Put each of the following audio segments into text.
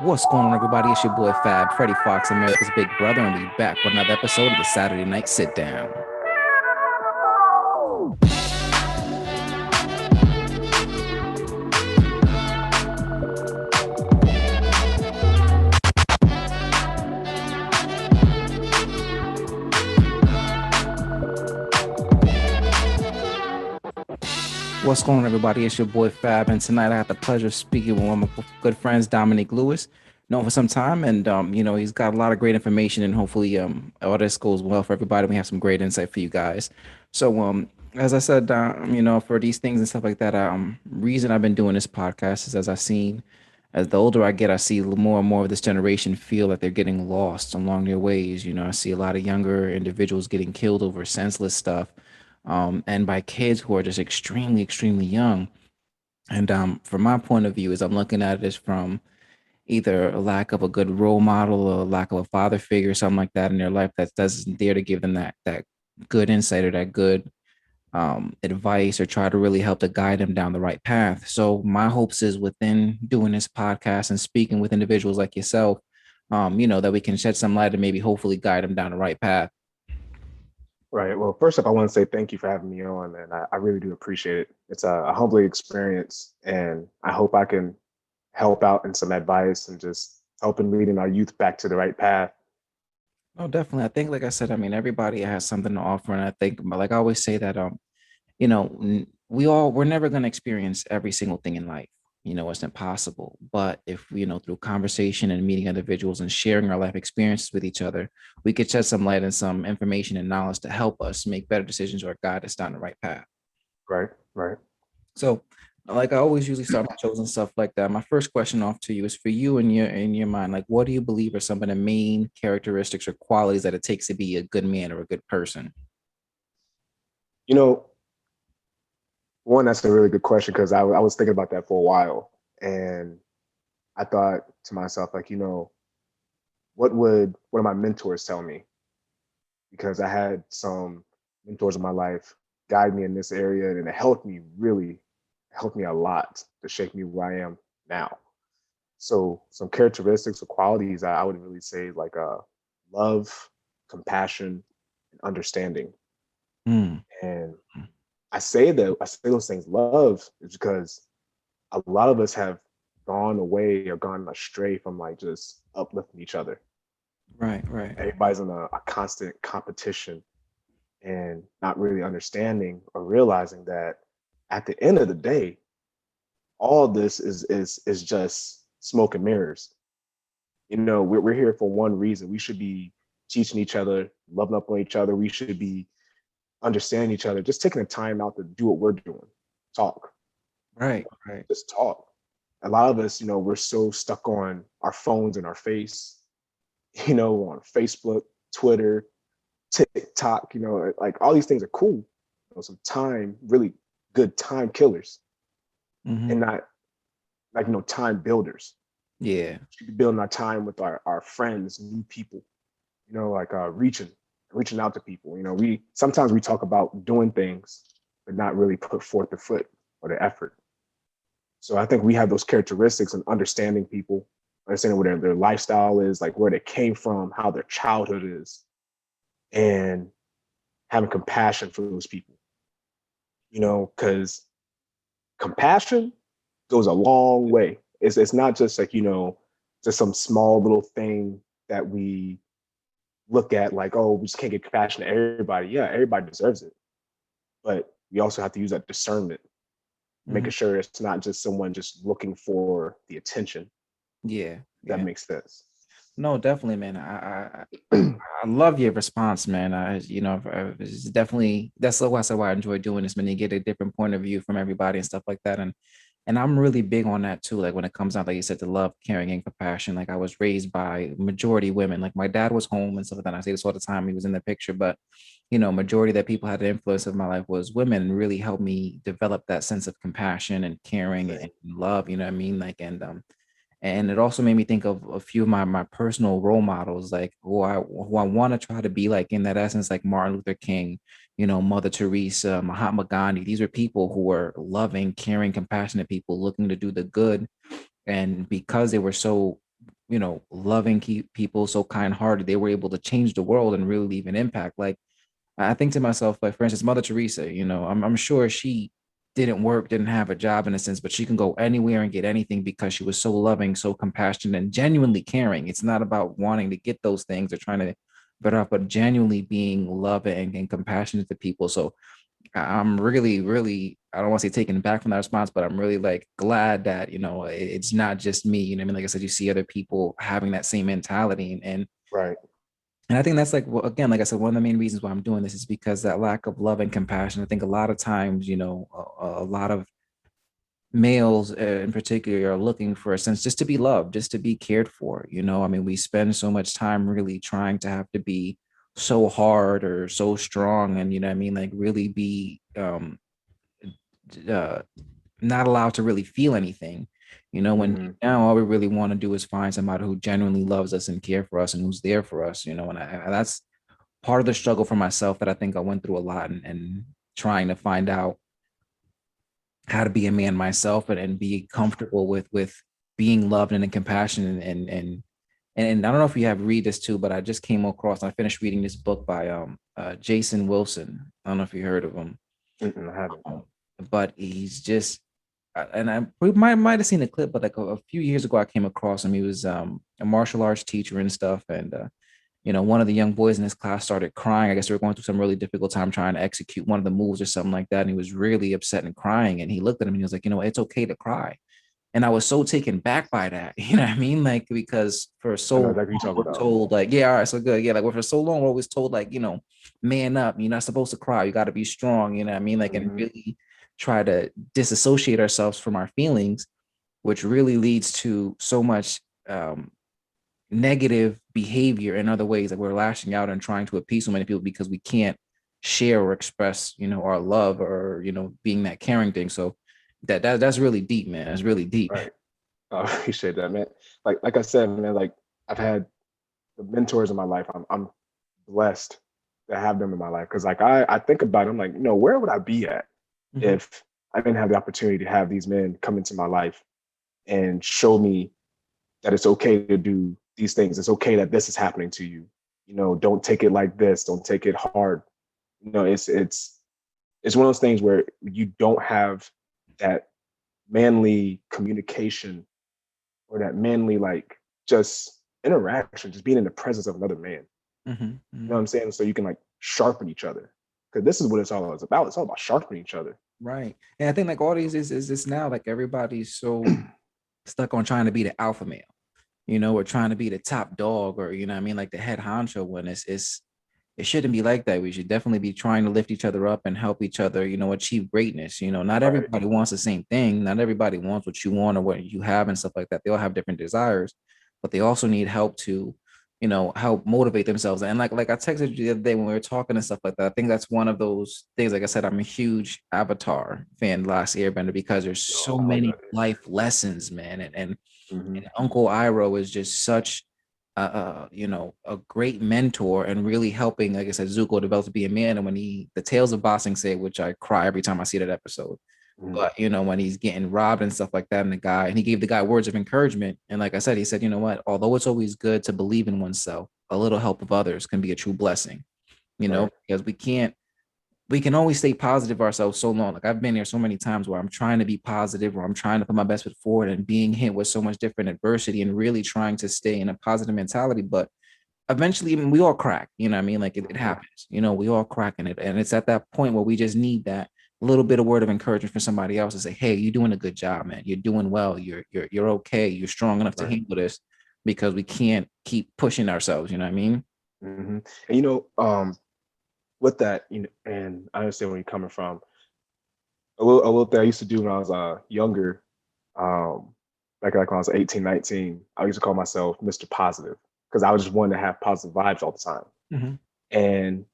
What's going on, everybody? It's your boy Fab, Freddie Fox, America's Big Brother, and we back with another episode of the Saturday Night Sit Down. What's going on, everybody? It's your boy Fab, and tonight I have the pleasure of speaking with one of my good friends, Dominique Lewis. Known for some time, and he's got a lot of great information, and hopefully, all this goes well for everybody. We have some great insight for you guys. So, as I said, for these things and stuff like that, reason I've been doing this podcast is as the older I get, I see more and more of this generation feel that they're getting lost along their ways. I see a lot of younger individuals getting killed over senseless stuff, and by kids who are just extremely, extremely young. And from my point of view, is I'm looking at it as from either a lack of a good role model or a lack of a father figure, something like that in their life that doesn't dare to give them that good insight or that good advice or try to really help to guide them down the right path. So my hopes is within doing this podcast and speaking with individuals like yourself, that we can shed some light and maybe hopefully guide them down the right path. Right. Well, first up, I want to say thank you for having me on, and I really do appreciate it. It's a humbling experience, and I hope I can help out in some advice and just helping leading our youth back to the right path. Oh, definitely. I think, like I said, I mean, everybody has something to offer, and I think, like I always say that, we're never going to experience every single thing in life. It's impossible. But if through conversation and meeting individuals and sharing our life experiences with each other, we could shed some light and some information and knowledge to help us make better decisions or guide us down the right path. Right. Right. So, like I always usually start my shows and stuff like that. My first question off to you is for you in your mind, like what do you believe are some of the main characteristics or qualities that it takes to be a good man or a good person? You know, one, that's a really good question because I was thinking about that for a while, and I thought to myself, like, what would one of my mentors tell me? Because I had some mentors in my life guide me in this area, and it helped me a lot to shape me where I am now. So some characteristics or qualities I would really say like love, compassion, and understanding. Mm, And I say those things. Love is because a lot of us have gone away or gone astray from like just uplifting each other. right, right. Everybody's in a constant competition and not really understanding or realizing that at the end of the day, all of this is just smoke and mirrors. We're here for one reason. We should be teaching each other, loving up on each other. We should be understanding each other, just taking the time out to do what we're doing. Talk. Right, right. Just talk. A lot of us, we're so stuck on our phones and our face, on Facebook, Twitter, TikTok, like all these things are cool. Some time, really good time killers, Mm-hmm. and not like time builders. Yeah. We should be building our time with our friends, new people, like reaching out to people. We sometimes we talk about doing things, but not really put forth the foot or the effort. So I think we have those characteristics and understanding people, understanding what their lifestyle is, like where they came from, how their childhood is, and having compassion for those people, because compassion goes a long way. It's not just like, just some small little thing that we look at like, oh, we just can't get compassion to everybody. Yeah, everybody deserves it. But we also have to use that discernment, Mm-hmm. making sure it's not just someone just looking for the attention. Yeah, That yeah. makes sense. No, definitely, man. I love your response, man. It's definitely that's why I enjoy doing this, man. You get a different point of view from everybody and stuff like that, and I'm really big on that too. Like when it comes down, like you said, to love, caring, and compassion. Like I was raised by majority women. Like my dad was home and stuff like that. I say this all the time. He was in the picture, but majority that people had the influence of my life was women, and really helped me develop that sense of compassion and caring and Same. love. You know what I mean? Like and it also made me think of a few of my personal role models, like who I want to try to be like in that essence, like Martin Luther King, Mother Teresa, Mahatma Gandhi. These are people who were loving, caring, compassionate people looking to do the good. And because they were so loving people, so kind-hearted. They were able to change the world and really leave an impact. Like I think to myself, like for instance, Mother Teresa, I'm sure she didn't have a job in a sense, but she can go anywhere and get anything because she was so loving, so compassionate, and genuinely caring. It's not about wanting to get those things or trying to better off, but genuinely being loving and compassionate to people. So I'm really, really, I don't want to say taken back from that response, but I'm really like glad that, it's not just me. You know what I mean? Like I said, you see other people having that same mentality. Right. And I think that's like, well, again, like I said, one of the main reasons why I'm doing this is because that lack of love and compassion. I think a lot of times, a lot of males in particular are looking for a sense just to be loved, just to be cared for. I mean, we spend so much time really trying to have to be so hard or so strong and, what I mean, like really be uh, not allowed to really feel anything. When Hmm. now all we really want to do is find somebody who genuinely loves us and care for us and who's there for us, and that's part of the struggle for myself that I think I went through a lot and trying to find out how to be a man myself and be comfortable with being loved and compassionate and I don't know if you have read this too, but I just came across, I finished reading this book by Jason Wilson. I don't know if you heard of him. I haven't. Um, but he's just and we might have seen a clip, but like a few years ago I came across him. He was a martial arts teacher and stuff, and one of the young boys in his class started crying. I guess they were going through some really difficult time trying to execute one of the moves or something like that. And he was really upset and crying. And he looked at him and he was like, it's okay to cry. And I was so taken back by that. You know what I mean? Like, because for so I know long exactly what you're talking we're about. told, like, yeah, all right, so good. Yeah, like, for so long we're always told, like, man up. You're not supposed to cry. You got to be strong. You know what I mean? Like, and Hmm. really try to disassociate ourselves from our feelings, which really leads to so much negative behavior in other ways. Like we're lashing out and trying to appease so many people because we can't share or express, our love or, being that caring thing. So that's really deep, man. That's really deep. Right. I appreciate that, man. Like I said, man, like I've had the mentors in my life. I'm blessed to have them in my life. Cause like I think about it, I'm like, where would I be at Mhm. if I didn't have the opportunity to have these men come into my life and show me that it's okay to do these things. It's okay that this is happening to you. Don't take it like this. Don't take it hard. It's one of those things where you don't have that manly communication or that manly like just interaction, just being in the presence of another man. Mhm. You know what Mhm. I'm saying? So you can like sharpen each other. Because this is what it's all about. It's all about sharpening each other. Right. And I think like all these is this now, like everybody's so stuck on trying to be the alpha male, or trying to be the top dog or, what I mean, like the head honcho when it's it shouldn't be like that. We should definitely be trying to lift each other up and help each other, achieve greatness. Not Right. everybody wants the same thing. Not everybody wants what you want or what you have and stuff like that. They all have different desires, but they also need help to, help motivate themselves. And like I texted you the other day when we were talking and stuff like that. I think that's one of those things. Like I said, I'm a huge Avatar fan, Last Airbender, because there's Yo, so I love many that. life lessons, man. Hmm. And Uncle Iroh is just such a great mentor and really helping, like I said, Zuko develop to be a man. And when the Tales of Bossing say, which I cry every time I see that episode, Hmm. but when he's getting robbed and stuff like that, and he gave the guy words of encouragement. And like I said, he said, you know what, although it's always good to believe in oneself, a little help of others can be a true blessing, Right. because we can always stay positive ourselves so long. Like I've been here so many times where I'm trying to be positive, or I'm trying to put my best foot forward and being hit with so much different adversity and really trying to stay in a positive mentality. But eventually, I mean, we all crack, you know what I mean? Like it Hmm. happens, we all crack in it. And it's at that point where we just need that little bit of word of encouragement for somebody else to say, hey, you're doing a good job, man. You're doing well. You're okay. You're strong enough to Right. handle this because we can't keep pushing ourselves, you know what I mean? Hmm. And with that, and I understand where you're coming from. A little thing I used to do when I was younger, um, like when I was 18, 19, I used to call myself Mr. Positive because I was just wanting to have positive vibes all the time. Mm-hmm. And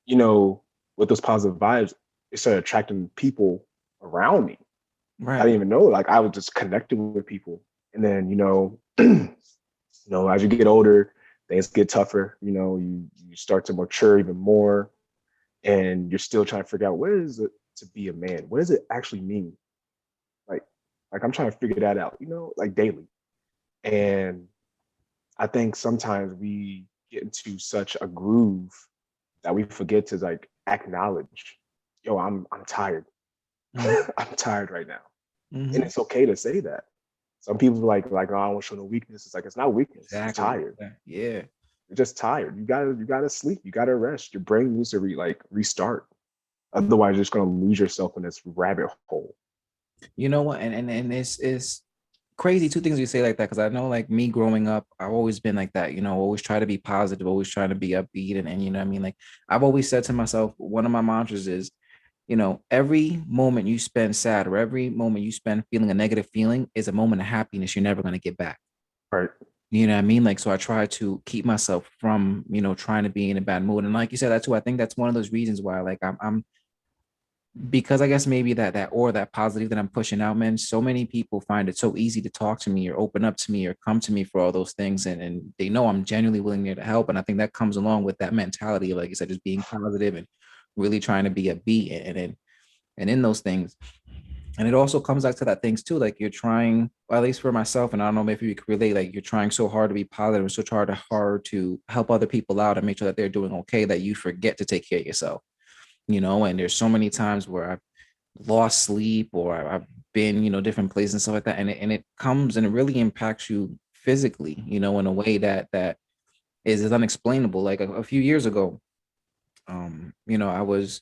you know, with those positive vibes, it started attracting people around me. I Right. didn't even know. Like I was just connecting with people, and then as you get older, things get tougher. You start to mature even more, and you're still trying to figure out what is it to be a man. What does it actually mean? Like, like I'm trying to figure that out. Like daily, and I think sometimes we get into such a groove that we forget to like acknowledge, yo, I'm tired. Mhm. I'm tired right now. And Mhm. it's okay to say that. Some people are like, oh, I don't want to show no weakness. It's like it's not weakness. You're Exactly. tired. Yeah. You're just tired. You gotta sleep. You gotta rest. Your brain needs to restart. Otherwise, you're just gonna lose yourself in this rabbit hole. You know what? And it's crazy two things you say like that because I know like me growing up, I've always been like that. Always try to be positive, always trying to be upbeat, and you know what I mean. Like I've always said to myself, one of my mantras is, every moment you spend sad or every moment you spend feeling a negative feeling is a moment of happiness you're never going to get back. Right. You know what I mean? Like, so I try to keep myself from, trying to be in a bad mood. And like you said, that too, I think that's one of those reasons why, like, I'm because I guess maybe that positive that I'm pushing out, man. So many people find it so easy to talk to me or open up to me or come to me for all those things. And they know I'm genuinely willing there to help. And I think that comes along with that mentality of, like you said, just being positive and really trying to be a beat and in those things. And it also comes back to that things too, like you're trying, well, at least for myself, and I don't know if you could relate, like you're trying so hard to be positive and so hard to help other people out and make sure that they're doing okay that you forget to take care of yourself. And there's so many times where I've lost sleep or I've been, different places and stuff like that. And it comes and it really impacts you physically, in a way that is unexplainable. Like a few years ago, I was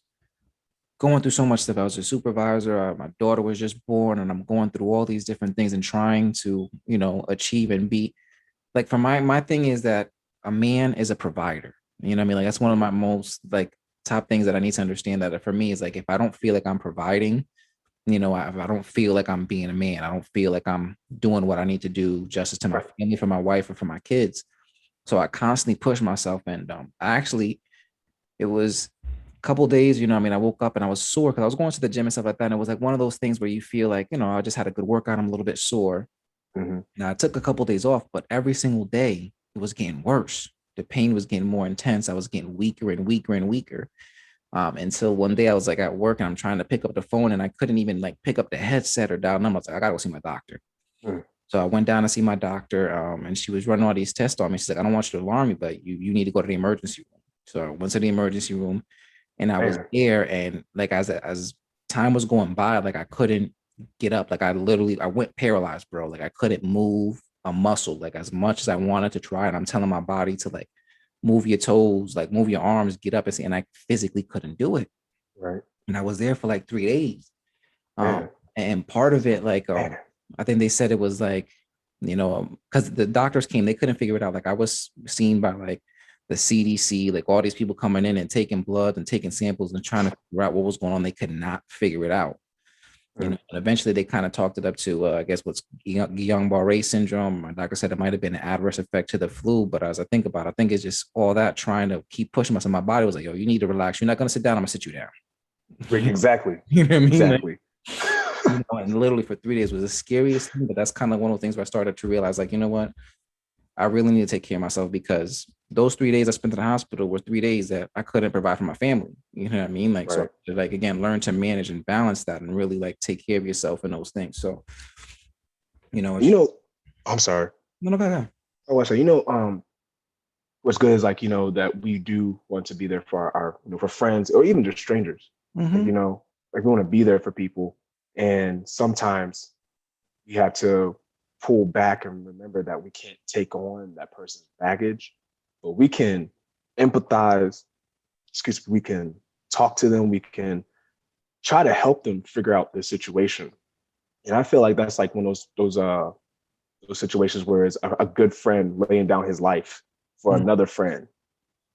going through so much stuff. I was a supervisor. My daughter was just born, and I'm going through all these different things and trying to, achieve and be like. For my thing is that a man is a provider. You know what I mean? Like that's one of my most like top things that I need to understand. That for me is like if I don't feel like I'm providing, I don't feel like I'm being a man. I don't feel like I'm doing what I need to do justice to my Right. family, for my wife, or for my kids. So I constantly push myself, and I actually it was a couple of days, I mean, I woke up and I was sore because I was going to the gym and stuff like that. And it was like one of those things where you feel like, I just had a good workout. I'm a little bit sore. Mm-hmm. And I took a couple of days off, but every single day it was getting worse. The pain was getting more intense. I was getting weaker and weaker and weaker. Until one day I was like at work and I'm trying to pick up the phone and I couldn't even like pick up the headset or dial number. I was like, I gotta go see my doctor. Mm. So I went down to see my doctor, and she was running all these tests on me. She's like, I don't want you to alarm me, but you need to go to the emergency room. So I went to the emergency room and I was Man. there, and like as time was going by, like I couldn't get up. Like I went paralyzed, bro. Like I couldn't move a muscle, like as much as I wanted to try. And I'm telling my body to like move your toes, like move your arms, get up and see, and I physically couldn't do it. Right. And I was there for like 3 days. Man. And part of it, like Man. I think they said it was like, because the doctors came, they couldn't figure it out. Like I was seen by like the CDC, like all these people coming in and taking blood and taking samples and trying to figure out what was going on. They could not figure it out. Mm. And eventually they kind of talked it up to, I guess, what's Guillain-Barré syndrome. My doctor said it might have been an adverse effect to the flu, but as I think about it, I think it's just all that trying to keep pushing myself. My body was like, yo, you need to relax. You're not going to sit down. I'm going to sit you down. Right. Exactly. You know what I mean? Like, Exactly. and literally for 3 days was the scariest thing. But that's kind of one of the things where I started to realize, like, you know what? I really need to take care of myself because those 3 days I spent in the hospital were 3 days that I couldn't provide for my family. You know what I mean? Like, so Right. like again, learn to manage and balance that and really like take care of yourself and those things. So, You it's know, I'm sorry. no, no, go. Oh, I say, what's good is like, that we do want to be there for our for friends or even just strangers. Like, Mm-hmm. like we want to be there for people. And sometimes you have to pull back and remember that we can't take on that person's baggage, but we can empathize, we can talk to them, we can try to help them figure out the situation. And I feel like that's like one of those situations where it's a good friend laying down his life for Mm-hmm. another friend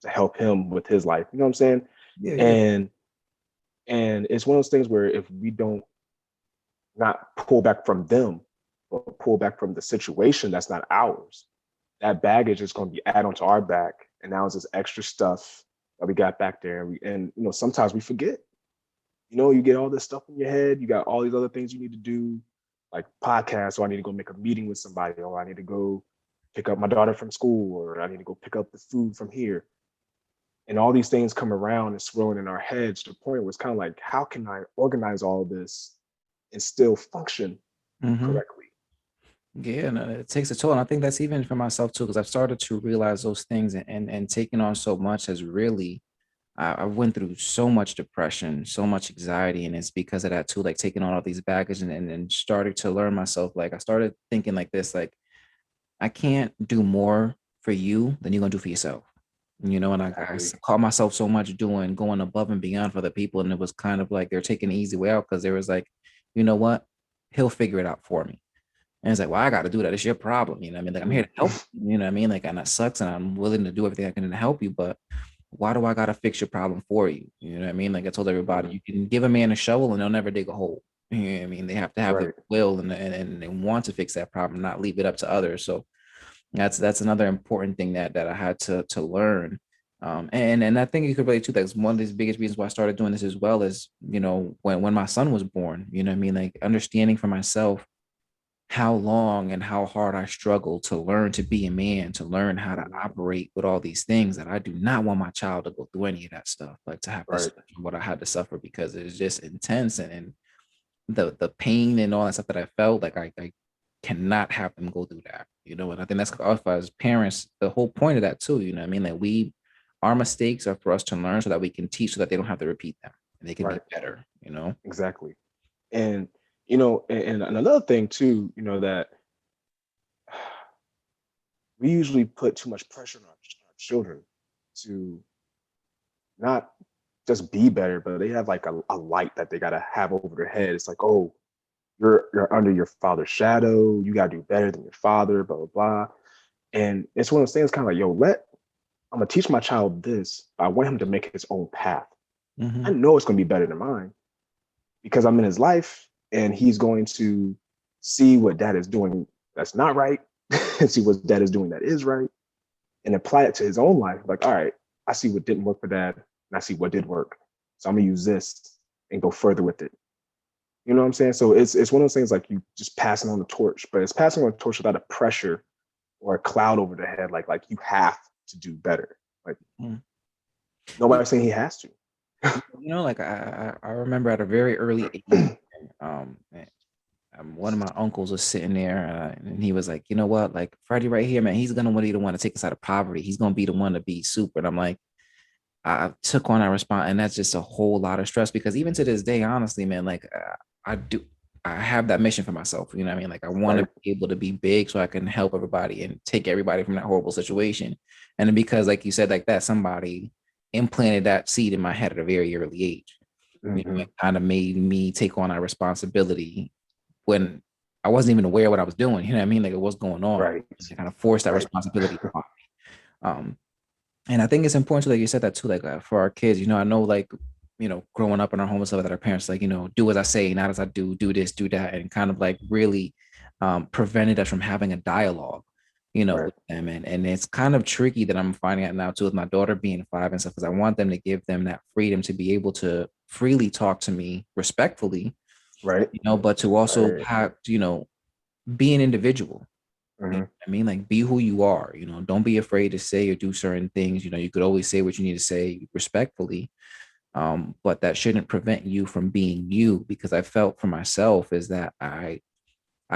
to help him with his life. You know what I'm saying? Yeah, yeah. And it's one of those things where if we don't not pull back from them, but pull back from the situation that's not ours, that baggage is going to be added onto our back, and now it's this extra stuff that we got back there. And sometimes we forget. You get all this stuff in your head. You got all these other things you need to do, like podcasts. So I need to go make a meeting with somebody, or I need to go pick up my daughter from school, or I need to go pick up the food from here. And all these things come around and swirling in our heads to the point where it's kind of like, how can I organize all of this and still function Mm-hmm. correctly? Yeah, and it takes a toll. And I think that's even for myself too, because I've started to realize those things, and taking on so much has really, I went through so much depression, so much anxiety, and it's because of that too, like taking on all these baggage and started to learn myself. Like I started thinking like this, like I can't do more for you than you're gonna do for yourself. And Exactly. caught myself so much doing going above and beyond for the people, and it was kind of like they're taking the easy way out because there was like, you know what, he'll figure it out for me. And it's like, well, I got to do that. It's your problem. I mean? Like, I'm here Mm. to help you. You know what I mean? Like, and that sucks. And I'm willing to do everything I can to help you. But why do I got to fix your problem for you? You know what I mean? Like, I told everybody, Mhm. you can give a man a shovel and they'll never dig a hole. You know what I mean? They have to have the Right. will and they want to fix that problem, not leave it up to others. So that's another important thing that I had to learn. And I think you could relate to that's one of the biggest reasons why I started doing this as well is, when my son was born, you know what I mean? Like understanding for myself how long and how hard I struggled to learn to be a man, to learn how to Mhm. operate with all these things that I do not want my child to go through any of that stuff, like to have to Right. suffer what I had to suffer because it's just intense and the pain and all that stuff that I felt like I cannot have them go through that, and I think that's us as parents, the whole point of that too, you know what I mean? Like our mistakes are for us to learn so that we can teach so that they don't have to repeat them and they can be Right. better. Exactly. And and another thing too, that we usually put too much pressure on our children to not just be better, but they have like a light that they gotta have over their head. It's like, oh, you're under your father's shadow. You gotta do better than your father. Blah blah blah. And it's one of those things, kind of like, yo, I'm gonna teach my child this. But I want him to make his own path. I Hmm. know it's gonna be better than mine because I'm in his life, and he's going to see what dad is doing that's not right, and see what dad is doing that is right, and apply it to his own life. Like, all right, I see what didn't work for dad, and I see what did work. So I'm gonna use this and go further with it. You know what I'm saying? So it's one of those things like you just passing on the torch, but it's passing on the torch without a pressure or a cloud over the head. Like you have to do better. Like nobody's saying he has to. Like I remember at a very early age, man, one of my uncles was sitting there, and he was like, you know what, like Freddie right here, man, he's gonna be the one to take us out of poverty. He's gonna be the one to be super. And I'm like, I took on that response, and that's just a whole lot of stress because even to this day, honestly, man, like I do, I have that mission for myself. You know what I mean? Like I want to Right, be able to be big so I can help everybody and take everybody from that horrible situation. And then because, like you said, like that, somebody implanted that seed in my head at a very early age. hmm It kind of made me take on that responsibility when I wasn't even aware of what I was doing. You know what I mean? Like what's going on. right, It kind of forced that right, responsibility upon me. And I think it's important to like you said that too, like for our kids. I know like growing up in our home and stuff that our parents like do as I say, not as I do this, do that, and kind of like really prevented us from having a dialogue, right, with them. And it's kind of tricky that I'm finding out now too with my daughter being 5 and stuff because I want them to give them that freedom to be able to freely talk to me respectfully, right, but to also right. have be an individual. You know hmm what I mean? Like be who you are, don't be afraid to say or do certain things. You could always say what you need to say respectfully. But that shouldn't prevent you from being you because I felt for myself is that I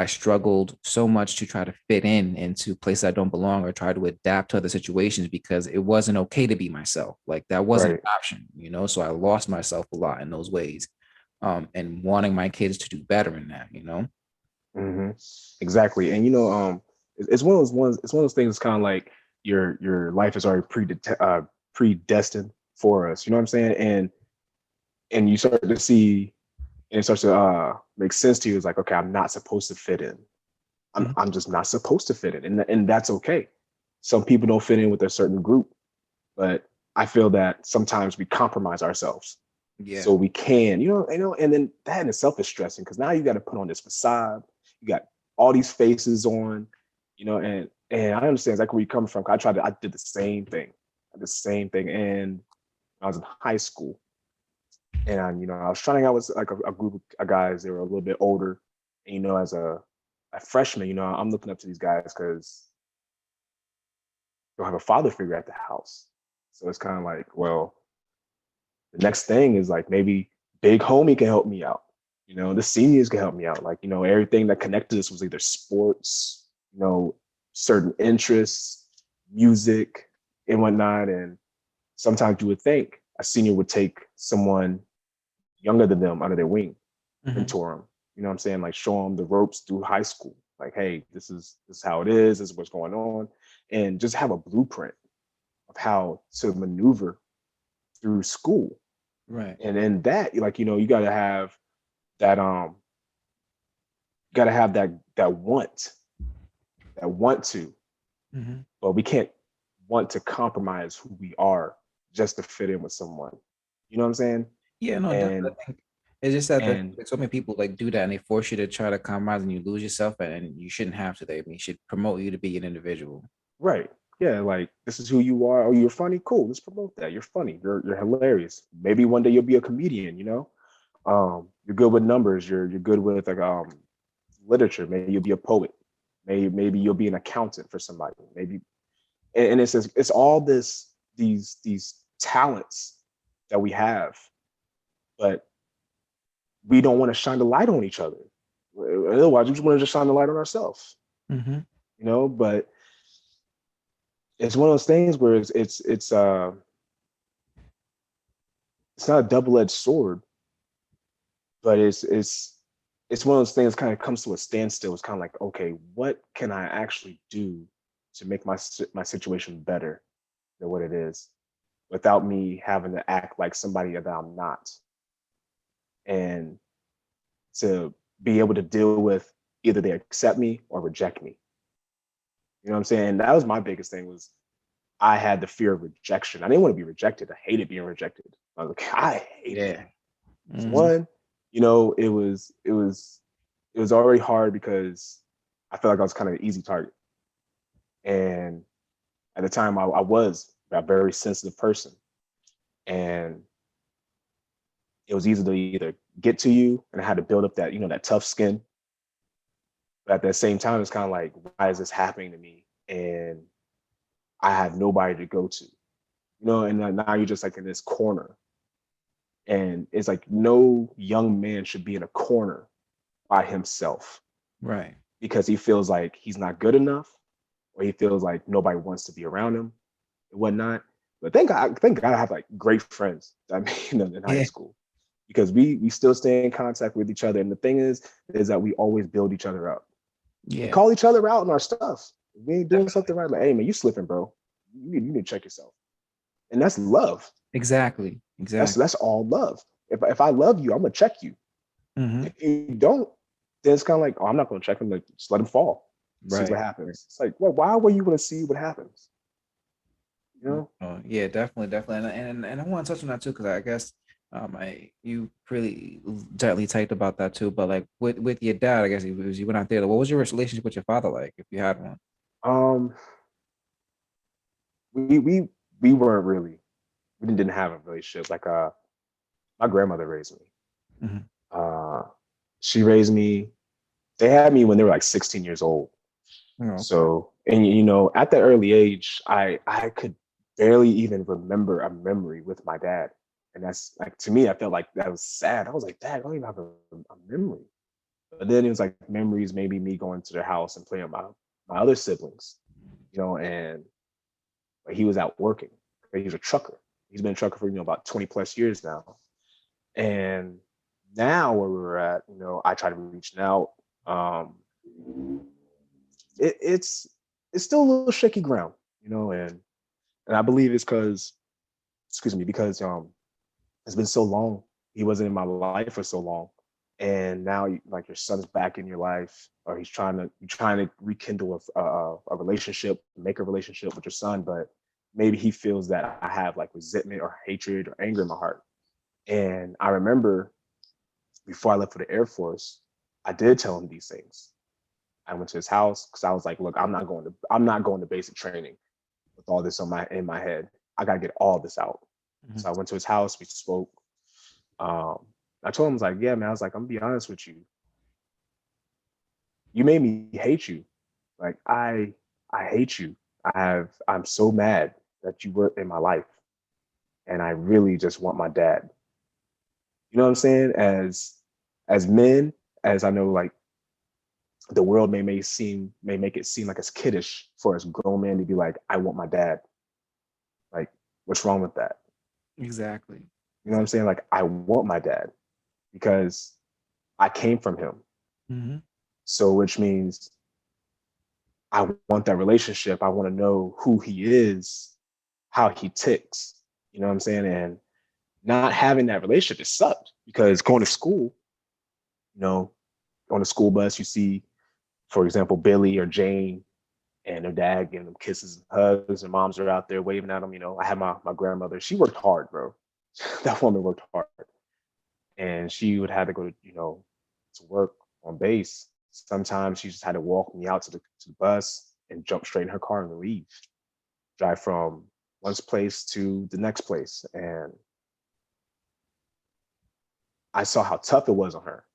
struggled so much to try to fit in into places I don't belong or try to adapt to other situations because it wasn't okay to be myself. Like that wasn't an Right. option. So I lost myself a lot in those ways. And wanting my kids to do better in that. hmm Exactly. And it's one of those ones. It's one of those things. Kind of like your life is already predestined for us. You know what I'm saying? And you start to see, and it starts to make sense to you. It's like, okay, I'm not supposed to fit in. I'm Mhm. I'm just not supposed to fit in, and that's okay. Some people don't fit in with a certain group, but I feel that sometimes we compromise ourselves Yeah. so we can, and then that in itself is stressing because now you got to put on this facade. You got all these faces on, and I understand exactly where you come from. I did the same thing. I did the same thing, and I was in high school, and I was trying out with like a group of guys. They were a little bit older, and as a freshman, I'm looking up to these guys because don't have a father figure at the house. So it's kind of like, well, the next thing is like maybe big homie can help me out. The seniors could help me out. Like, everything that connected us was either sports, certain interests, music, and whatnot. And sometimes you would think a senior would take someone younger than them under their wing, Hmm. mentor them. You know what I'm saying? Like show them the ropes through high school. Like, hey, this is how it is. This is what's going on, and just have a blueprint of how to maneuver through school. Right. And in that, like, you got to have that got to have that want to, Hmm. but we can't want to compromise who we are just to fit in with someone. You know what I'm saying? Yeah, no, definitely. And I think it's just that and like, so many people like do that and they force you to try to compromise and you lose yourself and you shouldn't have to. They should promote you to be an individual. right, yeah, like this is who you are. Oh, you're funny, cool. Let's promote that. You're funny. You're hilarious. Maybe one day you'll be a comedian. You're good with numbers. You're good with like literature. Maybe you'll be a poet. Maybe you'll be an accountant for somebody. Maybe and it's all these talents that we have, but we don't want to shine the light on each other. Otherwise, we just want to just shine the light on ourselves. Hmm. But it's one of those things where it's not a double edged sword, but it's one of those things kind of comes to a standstill. It's kind of like, okay, what can I actually do to make my situation better than what it is, without me having to act like somebody that I'm not, and to be able to deal with either they accept me or reject me. You know what I'm saying? That was my biggest thing was I had the fear of rejection. I didn't want to be rejected. I hated being rejected. I was like, I hated Yeah. that. So Hmm. one, it was already hard because I felt like I was kind of an easy target. And at the time I was a very sensitive person. And it was easy to either get to you and I had to build up that tough skin. But at the same time, it's kind of like, why is this happening to me? And I have nobody to go to, and now you're just like in this corner. And it's like no young man should be in a corner by himself Right. because he feels like he's not good enough or he feels like nobody wants to be around him and whatnot. But thank God I have like great friends that I made in high Yeah. school because we still stay in contact with each other. And the thing is that we always build each other up. We Yeah. call each other out on our stuff. If we ain't doing Definitely. something right, like, hey man, you slipping, bro. You need to check yourself. And that's love. Exactly. That's Exactly. that's all love. If I love you, I'm gonna check you. Hmm. If you don't, then it's kind of like, oh, I'm not gonna check him. Like, just let him fall. See what Right. happens. It's like, well, why were you gonna see what happens? You know? Oh, yeah, definitely, definitely, and I want to touch on that too because I guess I you pretty gently typed about that too. But like with your dad, I guess you went out there. What was your relationship with your father like, if you had one? Um, we weren't really we didn't have a relationship. Like my grandmother raised me. Hmm. Uh, she raised me. They had me when they were like 16 years old. Oh, okay. So, and at that early age, I could barely even remember a memory with my dad. And that's like, to me, I felt like that was sad. I was like, Dad, I don't even have a memory. But then it was like memories, maybe me going to their house and playing with my other siblings, and like, he was out working. He was a trucker. He's been a trucker for, about 20 plus years now. And now where we're at, I try to reach out. Um, it's still a little shaky ground, and I believe it's because it's been so long. He wasn't in my life for so long, and now like your son's back in your life, or you're trying to rekindle a relationship, make a relationship with your son, but maybe he feels that I have like resentment or hatred or anger in my heart. And I remember before I left for the Air Force, I did tell him these things. I went to his house because I was like, look, I'm not going to basic training with all this in my head. I gotta get all this out. Hmm. So I went to his house, we spoke. Um, I told him, I was like, yeah, man, I was like, I'm gonna be honest with you. You made me hate you. Like I hate you. I'm so mad that you were in my life. And I really just want my dad. You know what I'm saying? as men, as I know, like the world may make it seem like it's kiddish for us grown men to be like, I want my dad. Like, what's wrong with that? Exactly. You know what I'm saying? Like, I want my dad because I came from him. Mm-hmm. So, which means I want that relationship. I want to know who he is, how he ticks. You know what I'm saying? And not having that relationship, it sucked because going to school, you know, on the school bus, you see, for example, Billy or Jane and their dad giving them kisses and hugs, and moms are out there waving at them. You know, I had my grandmother. She worked hard, bro. That woman worked hard, and she would have to go to to work on base. Sometimes she just had to walk me out to the bus and jump straight in her car and leave, drive from one place to the next place, and I saw how tough it was on her.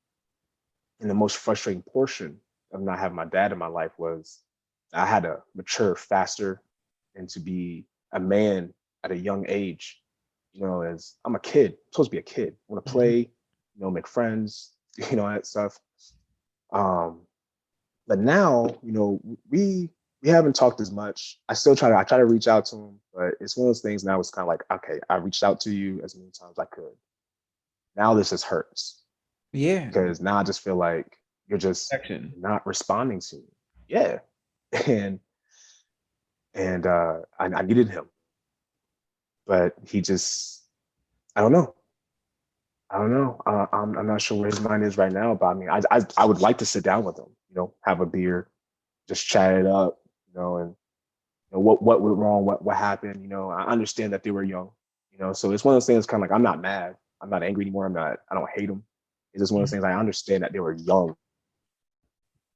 And the most frustrating portion of not having my dad in my life was I had to mature faster and to be a man at a young age. You know, as I'm a kid, I'm supposed to be a kid. I want to Mm-hmm. play, make friends, that stuff. Um, but now, we haven't talked as much. I try to reach out to him, but it's one of those things now. It's kind of like, okay, I reached out to you as many times as I could. Now this just hurts Yeah. because now I just feel like you're just Action. not responding to me. Yeah, and I needed him, but he just I don't know. I don't know. I'm not sure where his mind is right now. But I mean, I would like to sit down with him. Have a beer, just chat it up. And what went wrong, what happened. I understand that they were young. So it's one of those things. Kind of like I'm not mad. I'm not angry anymore. I don't hate him. It's just one of those things. I understand that they were young.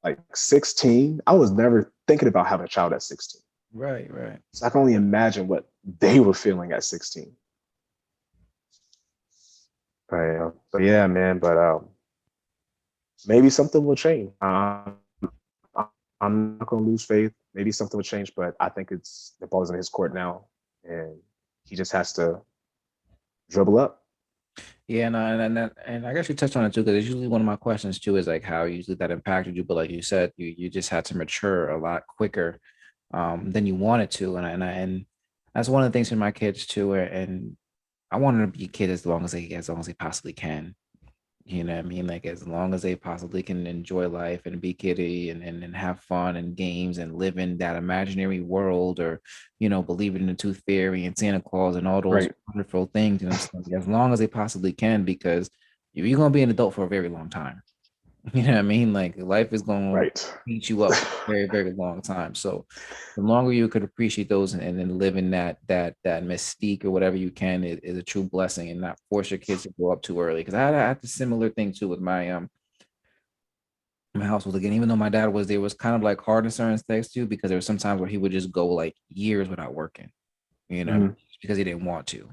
Like 16, I was never thinking about having a child at 16. Right, right. So I can only imagine what they were feeling at 16. But yeah, man. But maybe something will change. I'm not going to lose faith. Maybe something will change, but I think the ball's in his court now, and he just has to dribble up. Yeah, no, and I guess you touched on it too, because it's usually one of my questions too is like how usually that impacted you. But like you said, you just had to mature a lot quicker than you wanted to, and that's one of the things for my kids too. And I want them to be a kid as long as they possibly can. You know what I mean? Like as long as they possibly can enjoy life and be kiddie and have fun and games and live in that imaginary world or, believe in the tooth fairy and Santa Claus and all those Right, wonderful things, as long as they possibly can, because you're gonna be an adult for a very long time. You know what I mean? Like life is going to right, beat you up for a very, very long time. So the longer you could appreciate those and then live in that mystique or whatever you can is a true blessing, and not force your kids to grow up too early. Because I had a similar thing too with my household. Again, even though my dad was there, was kind of like hard in certain aspects too, because there were some times where he would just go like years without working, hmm just because he didn't want to.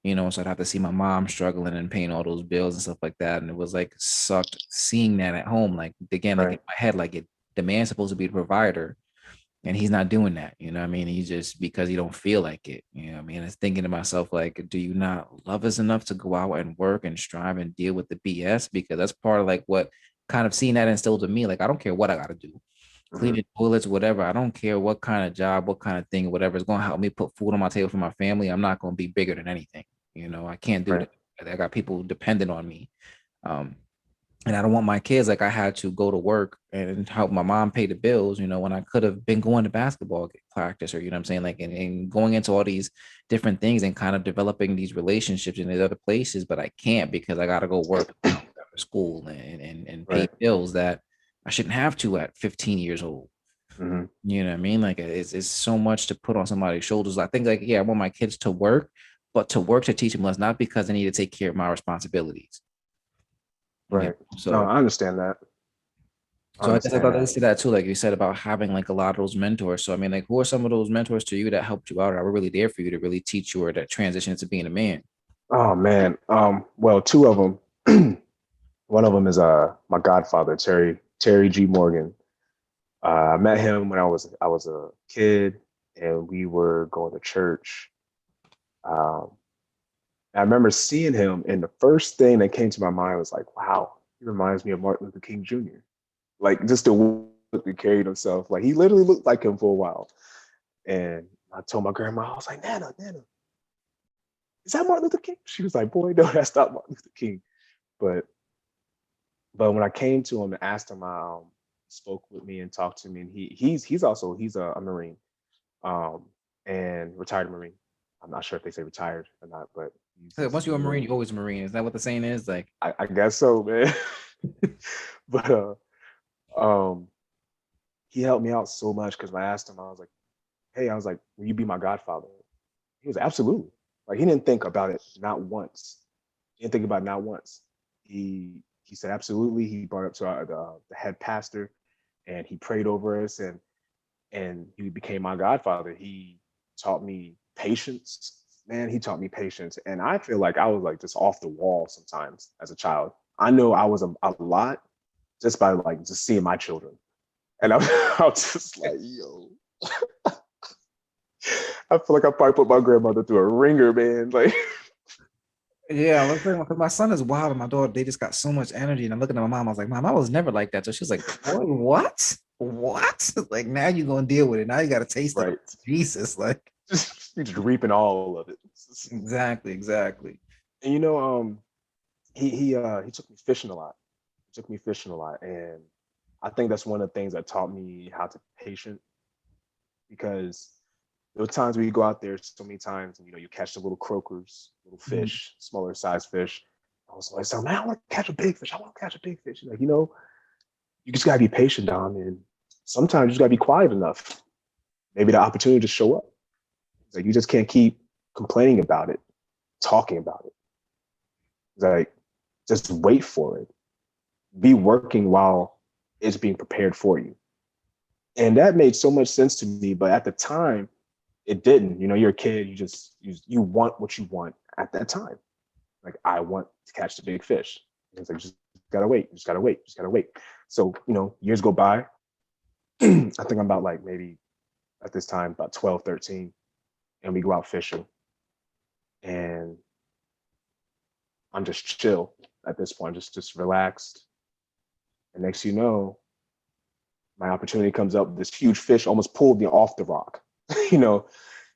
So I'd have to see my mom struggling and paying all those bills and stuff like that. And it was like sucked seeing that at home. Like again, like in right, my head, like the man's supposed to be the provider and he's not doing that. I mean? He's just because he don't feel like it. I mean? It's thinking to myself, like, do you not love us enough to go out and work and strive and deal with the BS? Because that's part of like what kind of seeing that instilled in me. Like, I don't care what I gotta do, hmm cleaning toilets, whatever. I don't care what kind of job, what kind of thing, whatever is going to help me put food on my table for my family. I'm not going to be bigger than anything. I can't do right, that. I got people dependent on me. Um, and I don't want my kids like I had to go to work and help my mom pay the bills, when I could have been going to basketball practice or, what I'm saying? Like, and going into all these different things and kind of developing these relationships in these other places, but I can't because I got to go work after school and pay right. bills that I shouldn't have to at 15 years old. hmm You know what I mean? Like it's so much to put on somebody's shoulders. I think like, yeah, I want my kids to work, but to work to teach them less, not because I need to take care of my responsibilities. Right. No, So I understand that. I I guess I understand thought they that. say that too, like you said about having like a lot of those mentors. So I mean, like who are some of those mentors to you that helped you out or were really there for you to really teach you or that transition into being a man? Oh man. Well, two of them. One of them is my godfather, Terry G. Morgan. I met him when I was a kid, and we were going to church. Um, I remember seeing him, and the first thing that came to my mind was like, "Wow!" He reminds me of Martin Luther King Jr. Like just the way he carried himself. Like he literally looked like him for a while. And I told my grandma, I was like, Nana, Nana, is that Martin Luther King? She was like, boy, no, that's not Martin Luther King. But when I came to him and asked him, spoke with me and talked to me, and he's also he's a Marine, um, and retired Marine. I'm not sure if they say retired or not, but So once he's you're a a Marine, Marine. you're always a Marine. Is that what the saying is? Like, I guess so, man. but um, he helped me out so much because when I asked him, I was like, hey, I was like, will you be my godfather? He was absolutely. Like he didn't think about it not once. He didn't think about it not once. He said absolutely. He brought up to the head pastor, and he prayed over us, and he became my godfather. He taught me patience. Man, he taught me patience, and I feel like I was like just off the wall sometimes as a child. I know I was a lot just by like just seeing my children, and I was just like, yo, I feel like I probably put my grandmother through a ringer, man. Like, yeah, let's say because my son is wild and my daughter, they just got so much energy. And I'm looking at my mom, I was like, Mom, I was never like that. So she's like, boy, what? What? Like now you're gonna deal with it. Now you got a taste of it. right, Jesus, like just you're just reaping all of it. exactly, exactly. And he took me fishing a lot. He took me fishing a lot, and I think that's one of the things that taught me how to be patient because there were times where you go out there so many times and you catch the little croakers, little Mhm. fish, smaller size fish. I was like, so man, I want to catch a big fish. I want to catch a big fish. Like, you just gotta be patient, Dom, and sometimes you just gotta be quiet enough. Maybe the opportunity to show up. It's like you just can't keep complaining about it, talking about it. It's like just wait for it. Be working while it's being prepared for you. And that made so much sense to me, but at the time, it didn't. You're a kid. You want what you want at that time. Like I want to catch the big fish. And it's like just gotta wait. Just gotta wait. Just gotta wait. So years go by. I think I'm about like maybe at this time about 12, 13, and we go out fishing, and I'm just chill at this point, just relaxed. And next you know, my opportunity comes up. This huge fish almost pulled me off the rock. you know,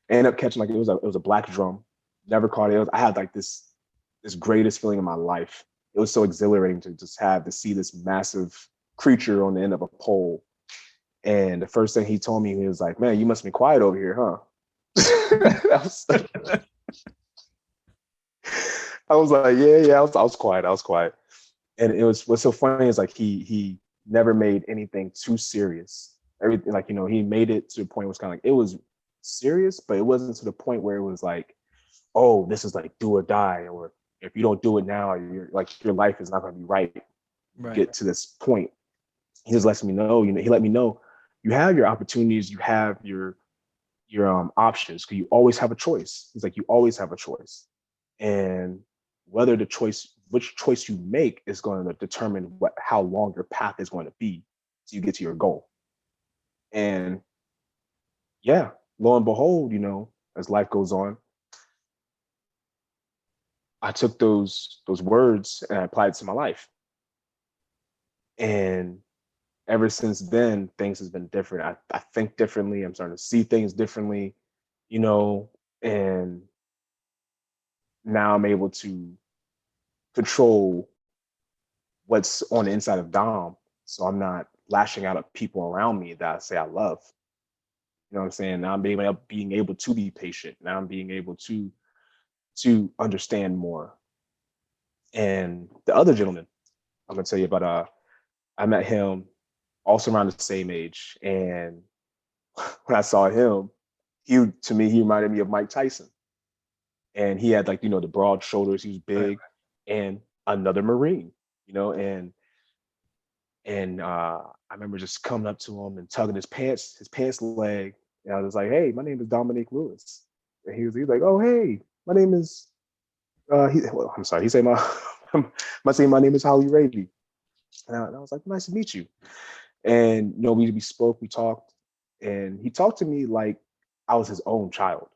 I ended up catching like it was a black drum. Never caught it. I had like this greatest feeling in my life. It was so exhilarating to just have to see this massive creature on the end of a pole. And the first thing he told me, he was like, "Man, you must be quiet over here, huh?" I was like, "Yeah, yeah." I was quiet. I was quiet. And it was what's so funny is like he never made anything too serious. Everything like he made it to the point where it was kind of like it was serious, but it wasn't to the point where it was like, oh, this is like do or die, or if you don't do it now, you're like your life is not going to be right. You Right. get to this point. He just lets me know. He let me know you have your opportunities, you have your options, because you always have a choice. He's like, you always have a choice, and which choice you make is going to determine how long your path is going to be so you get to your goal. And yeah, lo and behold, as life goes on, I took those words and I applied it to my life. And ever since then, things has been different. I think differently. I'm starting to see things differently, you know, and now I'm able to control what's on the inside of Dom. So I'm not lashing out at people around me that I say I love. You know what I'm saying? Now I'm being able to be patient. Now I'm being able to understand more. And the other gentleman, I'm gonna tell you about. I met him also around the same age, and when I saw him, he reminded me of Mike Tyson, and he had like the broad shoulders. He was Right. big, and another Marine, and I remember just coming up to him and tugging his pants leg, and I was like, "Hey, my name is Dominique Lewis," and he was like, "Oh, hey, my name is I'm sorry, he said my name is Holly Ravy," and I was like, "Nice to meet you." And we spoke, we talked, and he talked to me like I was his own child.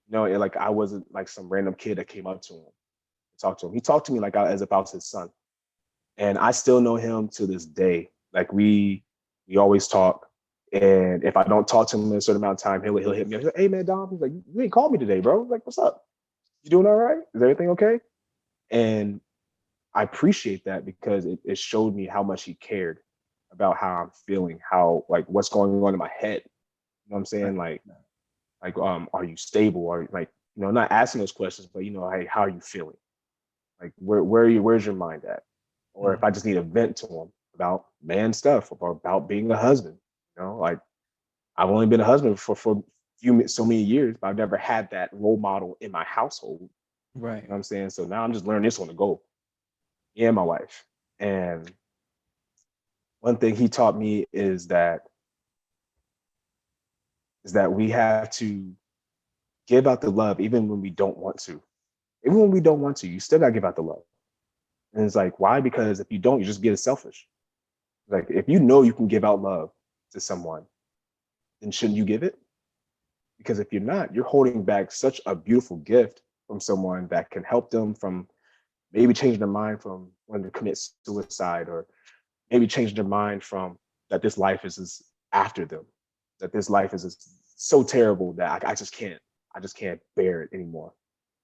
Like I wasn't like some random kid that came up to him and talked to him. He talked to me like as if I was his son. And I still know him to this day. Like we always talk. And if I don't talk to him in a certain amount of time, he'll hit me. He's like, "Hey man, Dom," he's like, "You ain't called me today, bro." I'm like, "What's up? You doing all right? Is everything okay?" And I appreciate that because it showed me how much he cared about how I'm feeling, how like what's going on in my head. You know what I'm saying? Are you stable? Are like, not asking those questions, but hey, how are you feeling? Like where are you, where's your mind at? Or if I just need to vent to him about man stuff or about being a husband, like I've only been a husband for so many years, but I've never had that role model in my household. You Right. know what I'm saying? So now I'm just learning this on the go. Me and my wife. And one thing he taught me is that we have to give out the love even when we don't want to. Even when we don't want to, you still gotta give out the love. And it's like, why? Because if you don't, you just get selfish. Like if you know you can give out love to someone, then shouldn't you give it? Because if you're not, you're holding back such a beautiful gift from someone that can help them from maybe changing their mind from when to commit suicide, or maybe changing their mind from that this life is after them, that this life is so terrible that I just can't bear it anymore.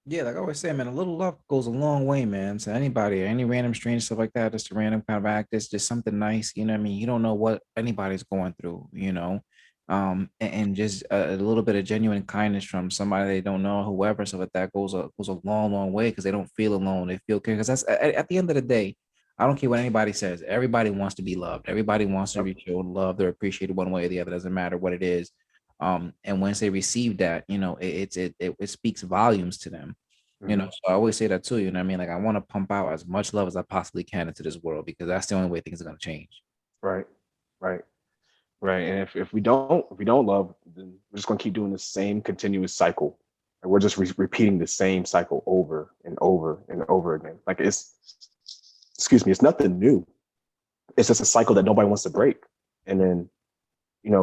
Yeah, like I always say, man, a little love goes a long way, man. So anybody, any random stranger, stuff like that, just a random kind of act, just something nice, you know what I mean? You don't know what anybody's going through, you know. And just a little bit of genuine kindness from somebody they don't know, whoever, stuff like that goes a long, long way because they don't feel alone. They feel care. Because that's at the end of the day, I don't care what anybody says. Everybody wants to be loved. Everybody wants to Yep. be shown love. They're appreciated one way or the other. Doesn't matter what it is. And once they receive that, it speaks volumes to them. Hmm. So I always say that too. You know what I mean? Like I want to pump out as much love as I possibly can into this world because that's the only way things are gonna change. Right. Right. Right. And if we don't love, then we're just gonna keep doing the same continuous cycle. And we're just repeating the same cycle over and over and over again. Like excuse me, it's nothing new. It's just a cycle that nobody wants to break. And then,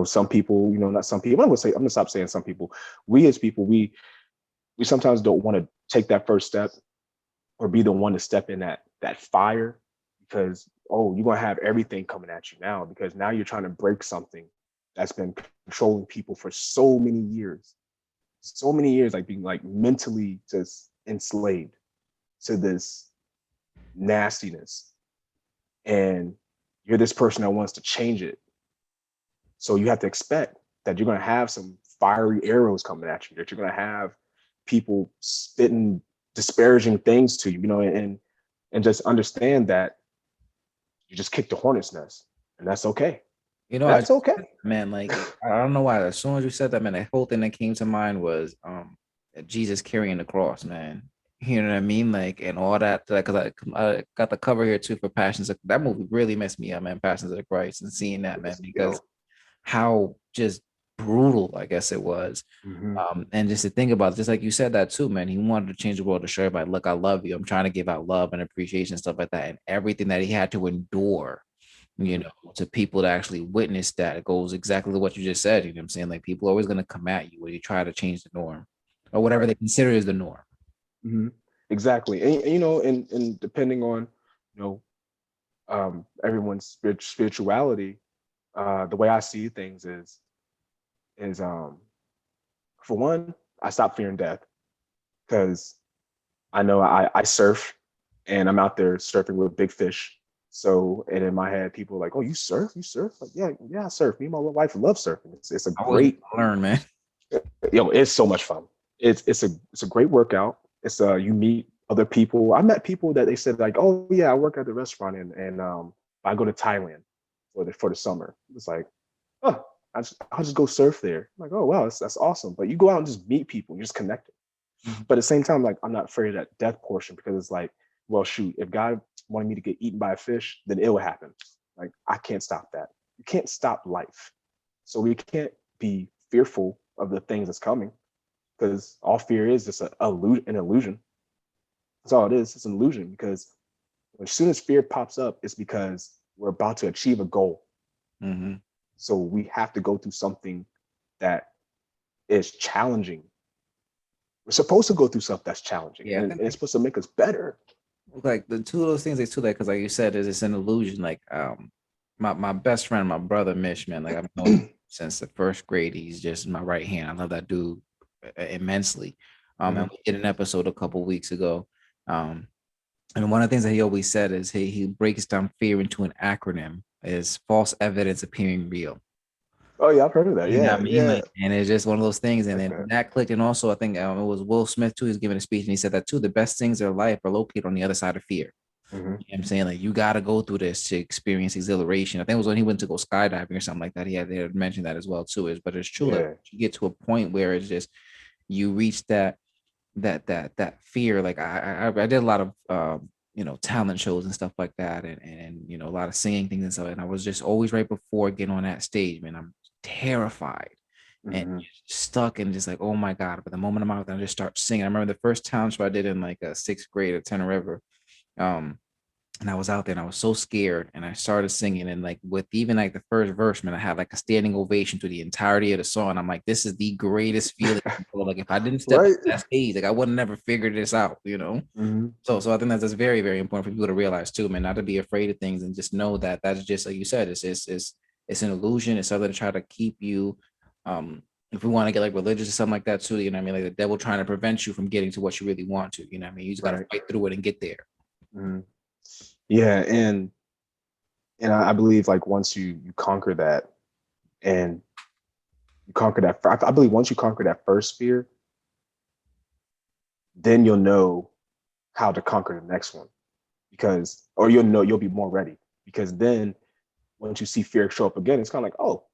some people, not some people, I'm gonna stop saying some people. We as people, we sometimes don't want to take that first step or be the one to step in that fire because, oh, you're gonna have everything coming at you now because now you're trying to break something that's been controlling people for so many years, like being like mentally just enslaved to this nastiness. And you're this person that wants to change it. So you have to expect that you're going to have some fiery arrows coming at you, that you're going to have people spitting disparaging things to you, and just understand that you just kicked the hornet's nest, and that's okay. I That's okay. man, like I don't know why. As soon as you said that, man, the whole thing that came to mind was Jesus carrying the cross, man. You know what I mean? Like and all that, because I got the cover here too for Passions. That movie really messed me up, man. Passions of the Christ, and seeing that, man, because Yo. how just brutal, I guess it was. Hmm. And just to think about it, just like you said that too, man. He wanted to change the world to show everybody, look, I love you. I'm trying to give out love and appreciation and stuff like that. And everything that he had to endure, Hmm. to people to actually witness that, it goes exactly to what you just said. You know what I'm saying? Like people are always gonna come at you when you try to change the norm or whatever Right. they consider is the norm. Hmm. Exactly. And depending on, you know, everyone's spirituality, the way I see things is for one, I stopped fearing death because I know I surf and I'm out there surfing with big fish. So, and in my head, people are like, "Oh, you surf? You surf?" Like, yeah, yeah, I surf. Me and my wife love surfing. It's a I always great, learn, man. it's so much fun. It's a great workout. You meet other people. I met people that they said like, "Oh yeah, I work at the restaurant and I go to Thailand for the summer." It's like, oh, I'll just go surf there. I'm like, oh wow, that's awesome. But you go out and just meet people, you just connect. Mhm. But at the same time, like I'm not afraid of that death portion because it's like, well, shoot, if God wanted me to get eaten by a fish, then it will happen. Like I can't stop that. You can't stop life. So we can't be fearful of the things that's coming because all fear is just an illusion. That's all it is. It's an illusion because as soon as fear pops up, it's because we're about to achieve a goal. Mhm. So we have to go through something that is challenging. We're supposed to go through stuff that's challenging, Yeah, I and think it's supposed to make us better. like the two of those things they too, like, because like you said, is it's an illusion. Like my best friend, my brother Mish, man, like I've known him since the first grade. He's just my right hand. I love that dude immensely. Hmm. And we did an episode a couple weeks ago. Um, and one of the things that he always said is he breaks down fear into an acronym: is false evidence appearing real. Oh yeah, I've heard of that. You know Yeah, what I mean? yeah, Like, and it's just one of those things. And like then that. that clicked. And also, I think it was Will Smith too. He's giving a speech, and he said that too. The best things in life are located on the other side of fear. Hmm. You know what I'm saying? Like, you got to go through this to experience exhilaration. I think it was when he went to go skydiving or something like that. They had mentioned that as well too. But it's true. Like, Yeah. you get to a point where it's just you reach that fear. Like I did a lot of talent shows and stuff like that, and a lot of singing things and stuff. And I was just always right before getting on that stage, man. I'm terrified and Hmm. stuck and just like, oh my god. But the moment I'm out there, I just start singing. I remember the first talent show I did in like a sixth grade at Tenor River. Um, and I was out there and I was so scared and I started singing and like with even like the first verse, man, I had like a standing ovation through the entirety of the song. I'm like, this is the greatest feeling. Like if I didn't step on Right. that stage, like I would have never figured this out. Hmm. So I think that's very, very important for people to realize too, man, not to be afraid of things and just know that that's just like you said, it's an illusion. It's something to try to keep you if we want to get like religious or something like that too, what I mean? Like the devil trying to prevent you from getting to what you really want to, what I mean? You just gotta Right. fight through it and get there. Hmm. Yeah, and I believe like once you conquer that and you conquer that, I believe once you conquer that first fear, then you'll know how to conquer the next one because, or you'll know you'll be more ready because then once you see fear show up again, it's kind of like, oh,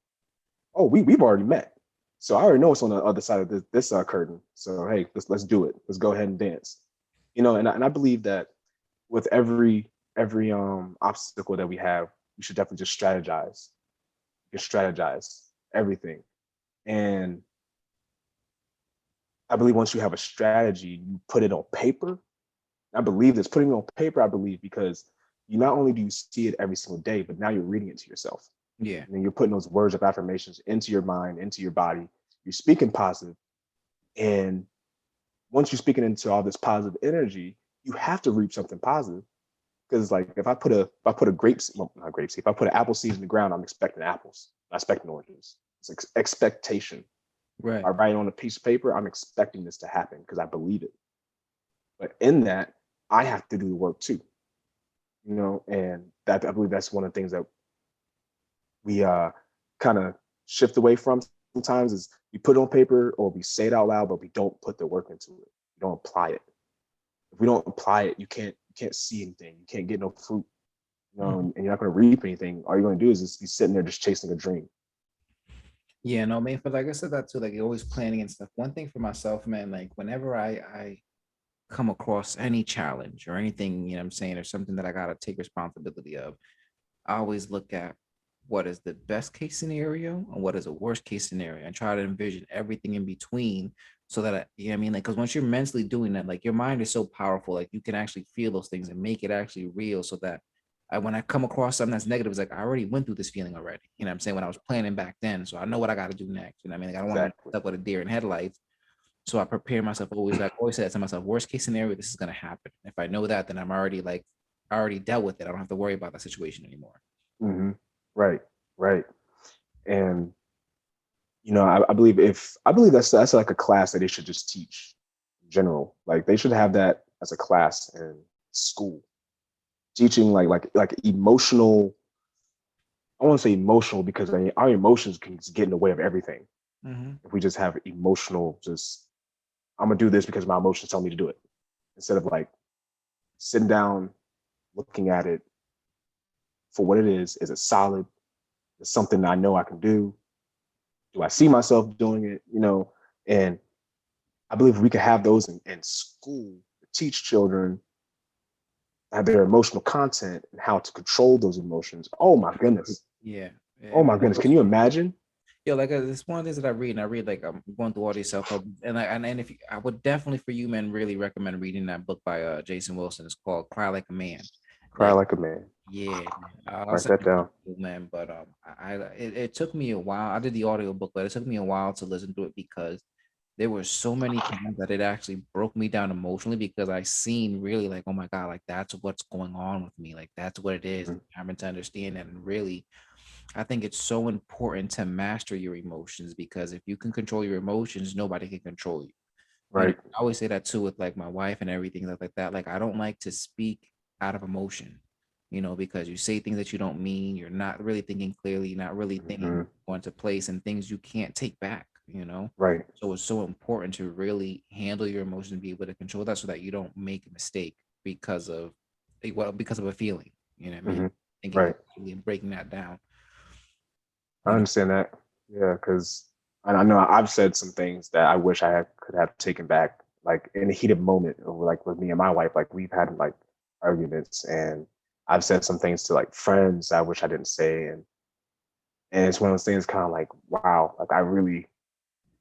we've already met. So I already know what's on the other side of this curtain. So hey, let's do it. Let's go ahead and dance. And I believe that with every obstacle that we have, we should definitely just strategize. Just strategize everything. And I believe once you have a strategy, you put it on paper. I believe this putting it on paper, I believe, because you not only do you see it every single day, but now you're reading it to yourself. Yeah. And then you're putting those words of affirmations into your mind, into your body. You're speaking positive. And once you're speaking into all this positive energy, you have to reap something positive. Because like if I put a grape, well, not grape seed, if I put an apple seed in the ground, I'm expecting apples. I'm expecting oranges. It's expectation. If Right. I write it on a piece of paper, I'm expecting this to happen because I believe it. But in that, I have to do the work too. And that I believe that's one of the things that we kind of shift away from sometimes is we put it on paper or we say it out loud, but we don't put the work into it. We don't apply it. If we don't apply it, you can't see anything. You can't get no fruit. Mhm. And you're not going to reap anything. All you're going to do is just be sitting there just chasing a dream. Yeah, no, man. But like I said that too, like you're always planning and stuff. One thing for myself, man, like whenever I come across any challenge or anything, I'm saying, or something that I gotta take responsibility of, I always look at what is the best case scenario and what is a worst case scenario and try to envision everything in between so that what I mean, like, because once you're mentally doing that, like your mind is so powerful, like you can actually feel those things and make it actually real so that when I come across something that's negative, it's like I already went through this feeling already. You know what I'm saying? When I was planning back then. So I know what I got to do next. You know what I mean? Like I don't want to be Exactly. stuck with a deer in headlights. So I prepare myself always, like always say that to myself, worst case scenario, this is gonna happen. If I know that, then I'm already like I already dealt with it. I don't have to worry about that situation anymore. Hmm. Right. Right. And I believe that's like a class that they should just teach in general. Like they should have that as a class in school, teaching like emotional. I want to say emotional because I mean, our emotions can just get in the way of everything. Mm-hmm. If we just have emotional, just I'm gonna do this because my emotions tell me to do it, instead of like sitting down, looking at it for what it is. Is it solid? Is it something I know I can do? Do I see myself doing it? And I believe we could have those in school to teach children have their emotional content and how to control those emotions. Oh my goodness. Yeah. Yeah, Oh man. my goodness. Can you imagine? Yeah, like it's one of the things that I read, and I read like I'm going through all these self help, and if you, I would definitely for you, man, really recommend reading that book by Jason Wilson. It's called "Cry Like a Man." Cry Like, like a man. yeah, man. I'll Write send that down. you, man. But it took me a while. I did the audio book, but it took me a while to listen to it because there were so many times that it actually broke me down emotionally because I seen really like, oh my God, like that's what's going on with me. Like that's what it is. Mhm. Having to understand that. And really, I think it's so important to master your emotions because if you can control your emotions, nobody can control you. Right. I always say that too with like my wife and everything like that. Like I don't like to speak out of emotion, because you say things that you don't mean. You're not really thinking clearly, not really thinking Hmm. going to place and things you can't take back. Right. So it's so important to really handle your emotions and be able to control that so that you don't make a mistake because of because of a feeling. You know what I mean? Hmm. Thinking Right. logically and breaking that down. I You know. understand that. Yeah, because I know I've said some things that I wish could have taken back, like in a heated moment, over like with me and my wife. Like we've had like arguments, and I've said some things to like friends I wish I didn't say, and it's one of those things, kind of like, wow, like I really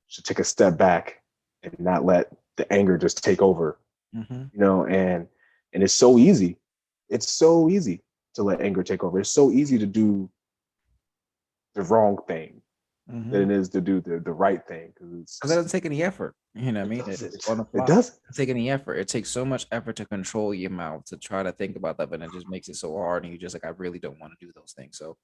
should take a step back and not let the anger just take over, Mm-hmm. and it's so easy. It's so easy to let anger take over. It's so easy to do the wrong thing Mm-hmm. than it is to do the right thing, because Because it doesn't take any effort. You know what I it mean? doesn't. It's on the It fly. It doesn't. doesn't take any effort. It takes so much effort to control your mouth to try to think about that, but it just makes it so hard, and you just like, I really don't want to do those things. So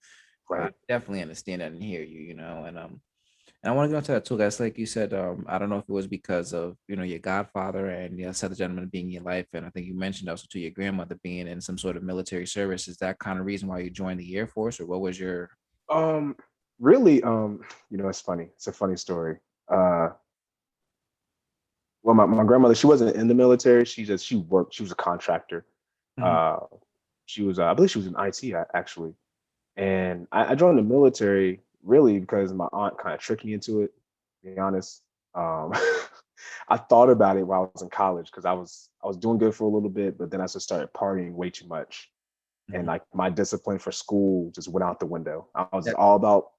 I Right. definitely understand that and hear you, and I want to go into that too, guys. Like you said, I don't know if it was because of your godfather and said the gentleman being in your life, and I think you mentioned also to your grandmother being in some sort of military service. Is that kind of reason why you joined the Air Force, or what was your? Um, really, it's funny. It's a funny story. Uh, well, my grandmother, she wasn't in the military. She worked. She was a contractor. Mhm, Uh, she was, I believe, she was in IT actually. And I joined the military really because my aunt kind of tricked me into it. To be honest, um, I thought about it while I was in college because I was doing good for a little bit, but then I just started partying way too much, and mhm. like my discipline for school just went out the window. I was just That all about.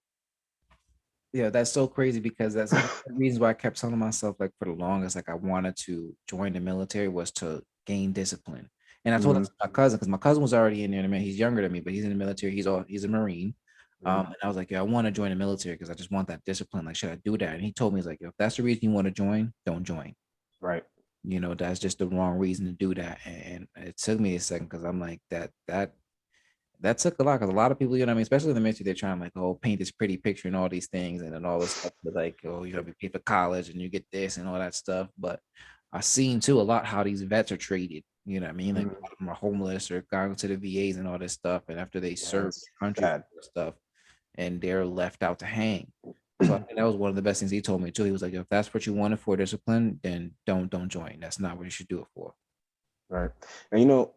Yeah, that's so crazy because that's one of the reasons why I kept telling myself, like, for the longest, like, I wanted to join the military was to gain discipline. And I told that Mhm, to my cousin because my cousin was already in there. Man, he's younger than me, but he's in the military. He's a Marine. mhm, And I was like, yeah, I want to join the military because I just want that discipline. Like, should I do that? And he told me, he's like, yo, if that's the reason you want to join, don't join. right. That's just the wrong reason to do that. And it took me a second because I'm like, that took a lot because a lot of people, what I mean, especially in the military, they're trying to like, oh, paint this pretty picture and all these things and then all this stuff, but like, oh, you pay for college and you get this and all that stuff. But I've seen too a lot how these vets are treated. You know what I mean? Like a Mhm. lot of them are homeless or gone to the VAs and all this stuff. And after they Yeah, serve it's the country for sad. stuff and they're left out to hang. So I think that was one of the best things he told me too. He was like, if that's what you wanted for discipline, then don't join. That's not what you should do it for. Right. And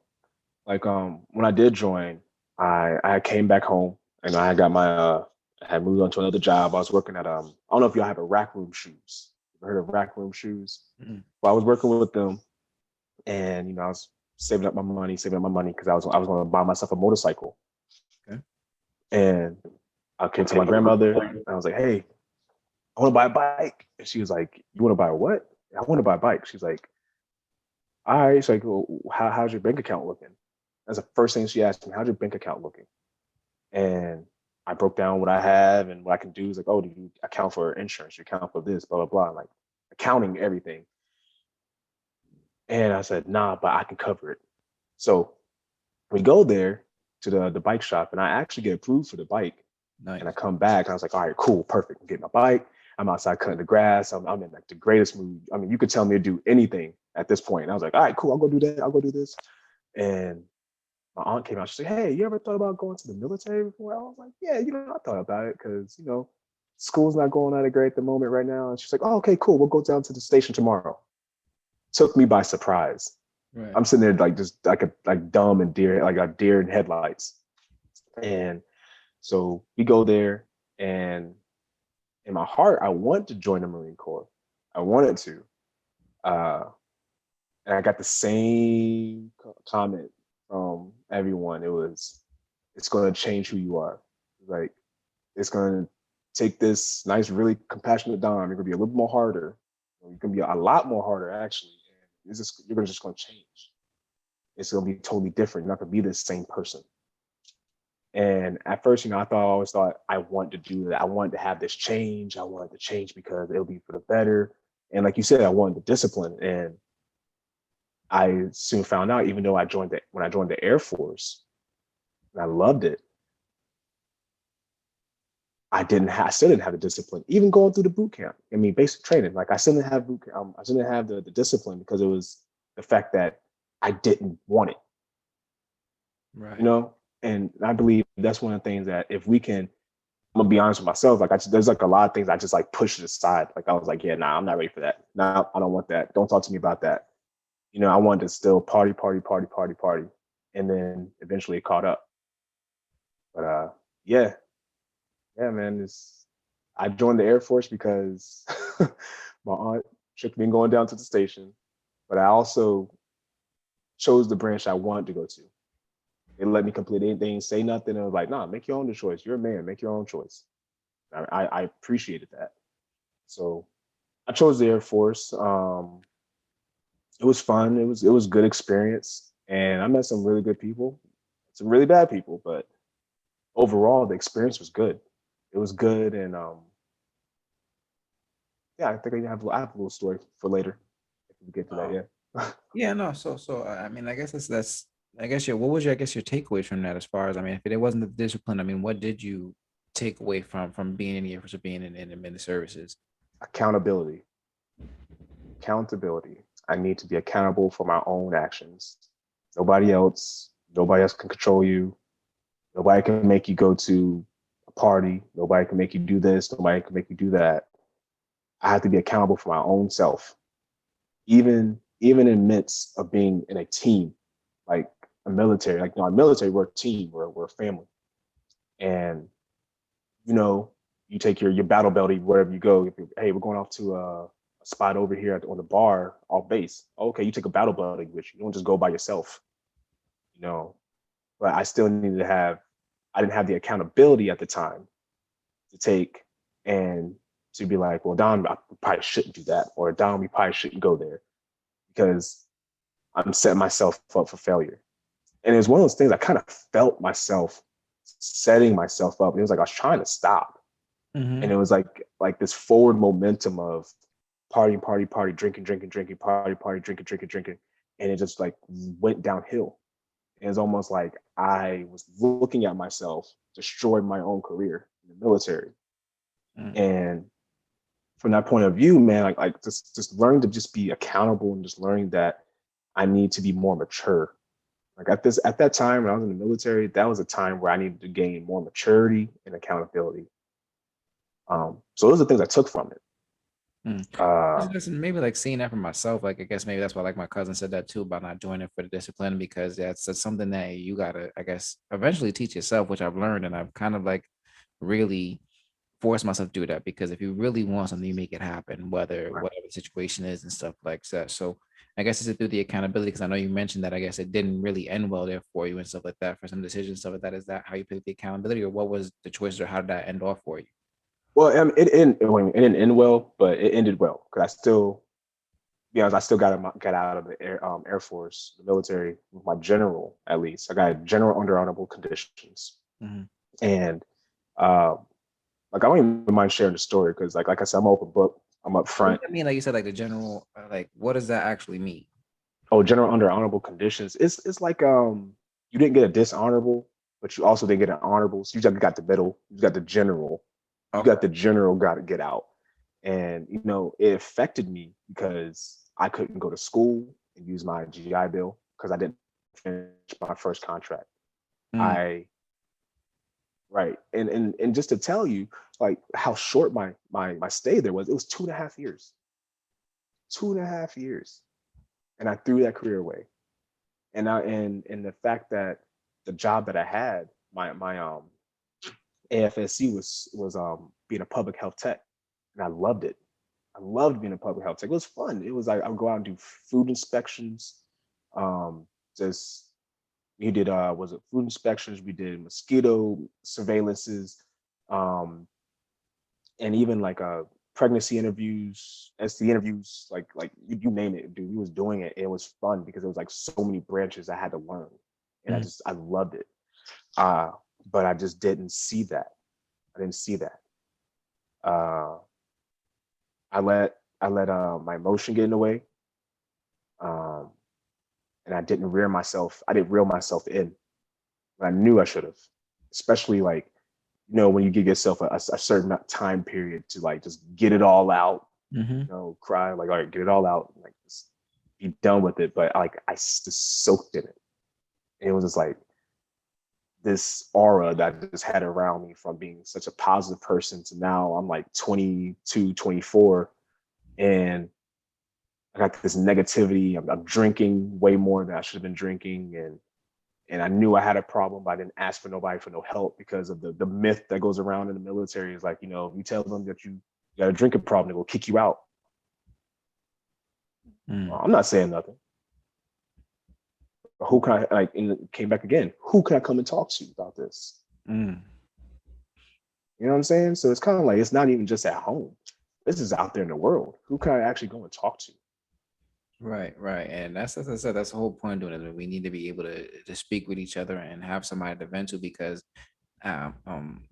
like when I did join, I came back home and I got I had moved on to another job. I was working at I don't know if y'all have a rack room shoes. You ever heard of rack room shoes? Mhm. Well, I was working with them, and I was saving up my money because I was going to buy myself a motorcycle. Okay. And I came to my grandmother and I was like, "Hey, I want to buy a bike." And she was like, "You want to buy a what?" "I want to buy a bike." She's like, "All right." She's like, "Well, how's your bank account looking?" That's the first thing she asked me. "How's your bank account looking?" And I broke down what I have and what I can do. Is like, "Oh, do you account for insurance? You account for this, blah blah blah." Like accounting everything. And I said, "Nah, but I can cover it." So we go there to the bike shop, and I actually get approved for the bike. And I Nice. come back, and I was like, "All right, cool, perfect. I'm getting my bike. I'm outside cutting the grass. I'm in like the greatest mood. I mean, you could tell me to do anything at this point." And I was like, "All right, cool. I'll go do that. I'll go do this." And my aunt came out. She's like, "Hey, you ever thought about going to the military before?" I was like, "Yeah, I thought about it because school's not going at a great at the moment right now." And she's like, "Oh, okay, cool. We'll go down to the station tomorrow." Took me by surprise. Right. I'm sitting there like just like dumb and deer like a deer in headlights. And so we go there, and in my heart, I want to join the Marine Corps. I wanted to. Uh, and I got the same comment from everyone. It's going to change who you are. Like, it's going to take this nice, really compassionate Dom. You're going to be a little more harder. You're going to be a lot more harder, actually. And you're just going to change. It's going to be totally different. You're not going to be the same person. And at first, I always thought I wanted to do that. I wanted to have this change. I wanted to change because it'll be for the better. And like you said, I wanted the discipline, and I soon found out, even though when I joined the Air Force, and I loved it, I still didn't have the discipline, even going through the boot camp. I mean, basic training, like I still didn't have I still didn't have the discipline because it was the fact that I didn't want it, you Right. know. And I believe that's one of the things that if we can, I'm gonna be honest with myself. Like there's like a lot of things I just like pushed aside. Like I was like, yeah, nah, I'm not ready for that. Nah, I don't want that. Don't talk to me about that. You know, I wanted to still party, party, party, party, party, and then eventually it caught up. But yeah, yeah, man. I joined the Air Force because my aunt tricked me going down to the station, but I also chose the branch I wanted to go to. They let me complete anything, say nothing. And I was like, nah, make your own choice. You're a man, make your own choice. I appreciated that. So I chose the Air Force. It was fun. It was good experience, and I met some really good people, some really bad people, but overall the experience was good. It was good, and yeah, I think I have a little story for later if we get to that. Oh, Yeah. yeah, no. So I mean, I guess that's I guess your what was your I guess your takeaways from that as far as I mean, if it wasn't the discipline, I mean, what did you take away from being in the Air Force or being in the services? Accountability. Accountability. I need to be accountable for my own actions. Nobody else. Nobody else can control you. Nobody can make you go to a party. Nobody can make you do this. Nobody can make you do that. I have to be accountable for my own self, even in midst of being in a team, like a military. Like our military, we're a team. We're a family, and you know, you take your battle belty wherever you go. If hey, we're going off to a spot over here on the bar off base. Okay, you take a battle belty with you. You don't just go by yourself, you know. But I still needed to have. I didn't have the accountability at the time to take and to be like, well, Don, I probably shouldn't do that, or Don, we probably shouldn't go there because I'm setting myself up for failure. And it was one of those things I kind of felt myself setting myself up. It was like I was trying to stop. And Mm-hmm. it was like this forward momentum of party, party, party, drinking, drinking, drinking, party, party, drinking, drinking, drinking. And it just like went downhill. And it's almost like I was looking at myself destroy my own career in the military. Mm. And from that point of view, man, like just learning to just be accountable and just learning that I need to be more mature. Like at that time when I was in the military, that was a time where I needed to gain more maturity and accountability. So those are the things I took from it. Mm. Uh, Listen, maybe like seeing that for myself, like I guess maybe that's why like my cousin said that too about not joining for the discipline because that's something that you gotta, I guess, eventually teach yourself, which I've learned and I've kind of like really forced myself to do that because if you really want something, you make it happen, whether right. whatever the situation is and stuff like that. So I guess it's through the accountability because I know you mentioned that I guess it didn't really end well there for you and stuff like that for some decisions, stuff like that. Is that how you picked the accountability or what was the choices or how did that end off for you? Well, it didn't end well, but it ended well because I still, be honest, I still got out of the Air Force, the military, with my general at least. I got a general under honorable conditions, Mhm. and uh, like I don't even mind sharing the story because like I said, I'm an open book. I'm up What does front. that mean? Like you said, like the general, like what does that actually mean? Oh, general under honorable conditions. It's like you didn't get a dishonorable, but you also didn't get an honorable. So you just got the middle. You got the general. You Okay. got the general. Got to get out, and you know it affected me because I couldn't go to school and use my GI Bill because I didn't finish my first contract. Mm. I right, and just to tell you like how short my stay there was, it was 2.5 years. 2.5 years, and I threw that career away. And the fact that the job that I had, my AFSC was being a public health tech, and I loved it. I loved being a public health tech. It was fun. It was like I would go out and do food inspections. Um, just we did was it food inspections? We did mosquito surveillances, um, and even like pregnancy interviews, ST interviews, like you name it, dude. We was doing it. It was fun because it was like so many branches I had to learn, and Mm. I loved it. Uh, but I just didn't see that. I didn't see that. Uh, I let I let my emotion get in the way, um, and I didn't reel myself in. But I knew I should have, especially like when you give yourself a certain time period to like just get it all out, Mm-hmm. cry, like all right, get it all out, like just be done with it. But like I just soaked in it. And it was just like this aura that I just had around me from being such a positive person to now I'm like 22, 24, and I got this negativity. I'm drinking way more than I should have been drinking, and I knew I had a problem, but I didn't ask for nobody for no help because of the myth that goes around in the military is like, if you tell them that you got a drinking problem, they will kick you out. Mm. Well, I'm not saying nothing. But who can I like? And it came back again. Who can I come and talk to about this? Mm. You know what I'm saying? So it's kind of like it's not even just at home. This is out there in the world. Who can I actually go and talk to? Right, right, and that's as I said. That's the whole point of doing it. We need to be able to speak with each other and have somebody to vent to because Um, um,